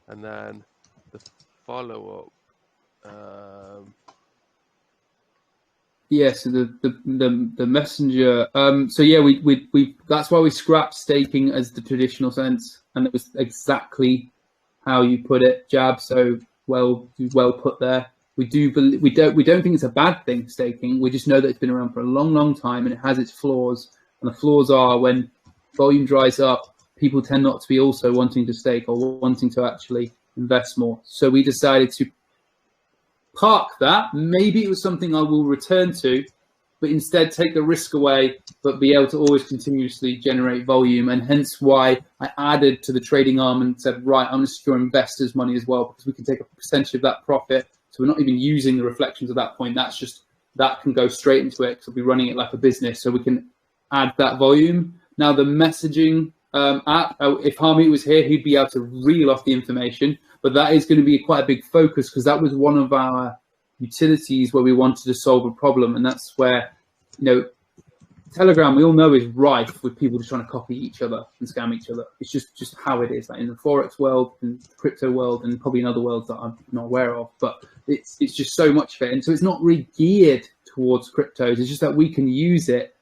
And then the follow-up. So the messenger. So yeah, we that's why we scrapped staking as the traditional sense, and it was exactly how you put it, Jab. So well put there. We don't think it's a bad thing, staking. We just know that it's been around for a long time, and it has its flaws. And the flaws are when volume dries up, people tend not to be also wanting to stake or wanting to actually invest more. So we decided to park that. Maybe it was something I will return to but instead take the risk away, but be able to always continuously generate volume. And hence why I added to the trading arm and said, right, I'm going to secure investors' money as well, because we can take a percentage of that profit. So we're not even using the reflections at that point. That's just, that can go straight into it, because we'll be running it like a business. So we can add that volume. Now the messaging app, if Harmeet was here, he'd be able to reel off the information, but that is going to be quite a big focus, because that was one of our utilities where we wanted to solve a problem. And that's where, you know, Telegram, we all know, is rife with people just trying to copy each other and scam each other. It's just how it is, like in the Forex world and the crypto world, and probably in other worlds that I'm not aware of, but it's just so much of it. And so it's not really geared towards cryptos. It's just that we can use it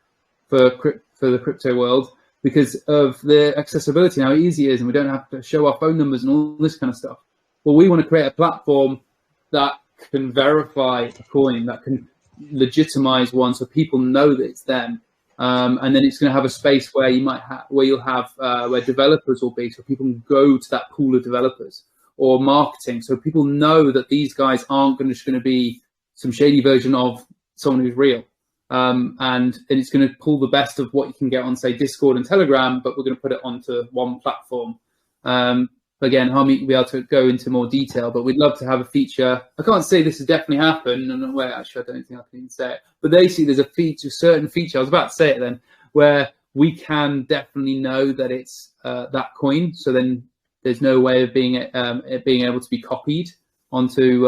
for the crypto world because of the accessibility, how easy it is, and we don't have to show our phone numbers and all this kind of stuff. Well, we want to create a platform that can verify a coin, that can legitimize one, so people know that it's them. And then it's going to have a space where you might have, where you'll have where developers will be, so people can go to that pool of developers, or marketing, so people know that these guys aren't just going to be some shady version of someone who's real. And it's going to pull the best of what you can get on, say, Discord and Telegram, but we're going to put it onto one platform. Again, Harmeet will be able to go into more detail, but we'd love to have a feature. I can't say this has definitely happened, and wait, actually, I don't think I can even say it. But basically, there's a certain feature, I was about to say it then, where we can definitely know that it's that coin. So then there's no way of it being able to be copied onto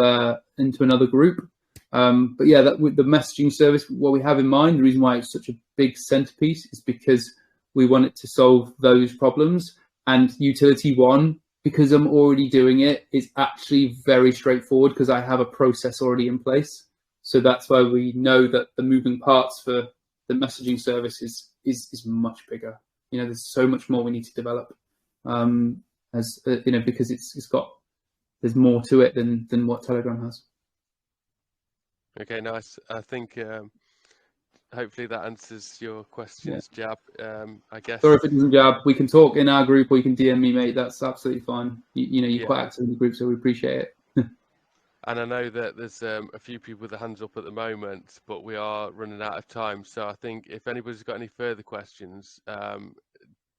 into another group. But yeah, that with the messaging service, what we have in mind, the reason why it's such a big centerpiece is because we want it to solve those problems. And utility one, because I'm already doing it, is actually very straightforward, because I have a process already in place. So that's why we know that the moving parts for the messaging service is much bigger. You know, there's so much more we need to develop, as you know, because there's more to it than what Telegram has. Okay, nice. I think hopefully that answers your questions, yeah. Jab. I guess. Sorry if it doesn't, Jab. We can talk in our group, or you can DM me, mate. That's absolutely fine. You know, you're quite active in the group, so we appreciate it. And I know that there's a few people with their hands up at the moment, but we are running out of time. So I think if anybody's got any further questions,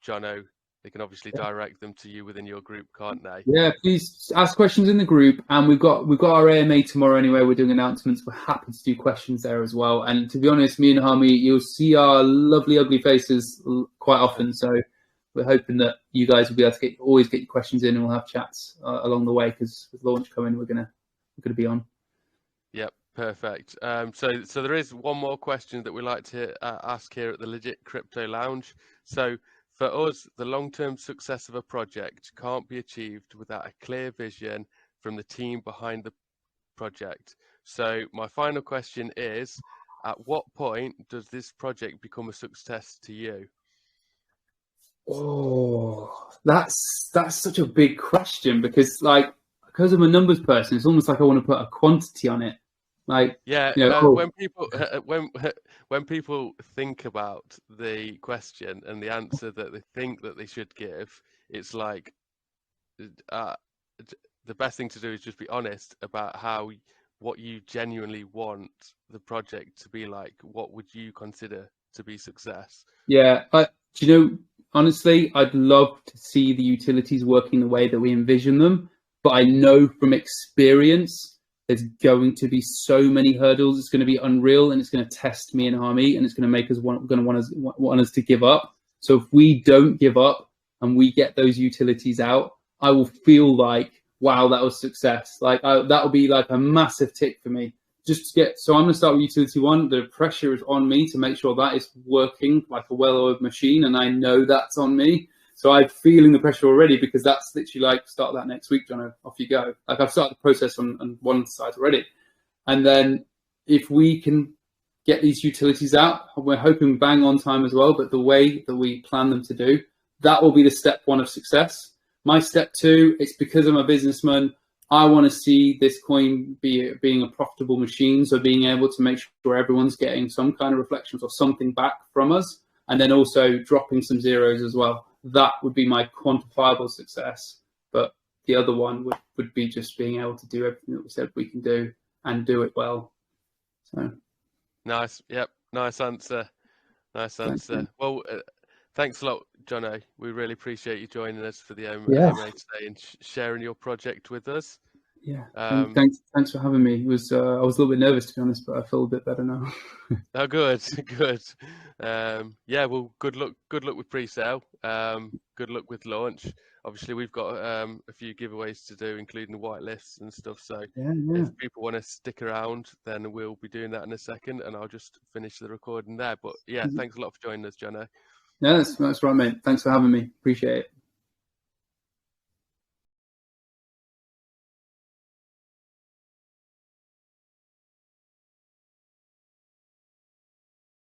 Jono, they can obviously direct them to you within your group, can't they? Yeah, please ask questions in the group. And we've got our AMA tomorrow anyway. We're doing announcements. We're happy to do questions there as well. And to be honest, me and Harmeet, you'll see our lovely, ugly faces quite often. So we're hoping that you guys will be able to always get your questions in, and we'll have chats along the way, because with launch coming, we're gonna be on. Yep, perfect. So there is one more question that we like to ask here at the Legit Crypto Lounge. So for us, the long-term success of a project can't be achieved without a clear vision from the team behind the project. So my final question is, at what point does this project become a success to you? Oh, that's such a big question, because because I'm a numbers person, it's almost like I want to put a quantity on it. Like, yeah, you know, when people think about the question and the answer that they think that they should give, it's like the best thing to do is just be honest about what you genuinely want the project to be like. What would you consider to be success? Yeah, do you know, honestly, I'd love to see the utilities working the way that we envision them, but I know from experience there's going to be so many hurdles. It's going to be unreal, and it's going to test me and Harmeet, and it's going to make us want us to give up. So if we don't give up and we get those utilities out, I will feel like, wow, that was success. Like that will be like a massive tick for me. So I'm going to start with utility one. The pressure is on me to make sure that is working like a well-oiled machine, and I know that's on me. So I'm feeling the pressure already, because that's literally like, start that next week, Jono, off you go. Like, I've started the process on one side already. And then if we can get these utilities out, we're hoping bang on time as well, but the way that we plan them to do, that will be the step one of success. My step two, it's because I'm a businessman, I want to see this coin being a profitable machine. So being able to make sure everyone's getting some kind of reflections or something back from us, and then also dropping some zeros as well. That would be my quantifiable success. But the other one would be just being able to do everything that we said we can do and do it well. So nice. Yep. Nice answer. Nice Thanks, answer. man. Well, thanks a lot, Jono. We really appreciate you joining us for the Yeah. AMA today and sharing your project with us. Yeah. Um, Thanks for having me. It was I was a little bit nervous, to be honest, but I feel a bit better now. Oh, good, good. Yeah, well, good luck with pre-sale. Good luck with launch. Obviously, we've got a few giveaways to do, including the whitelists and stuff. So Yeah. if people want to stick around, then we'll be doing that in a second, and I'll just finish the recording there. But yeah, thanks a lot for joining us, Jono. Yeah, that's right, mate. Thanks for having me. Appreciate it.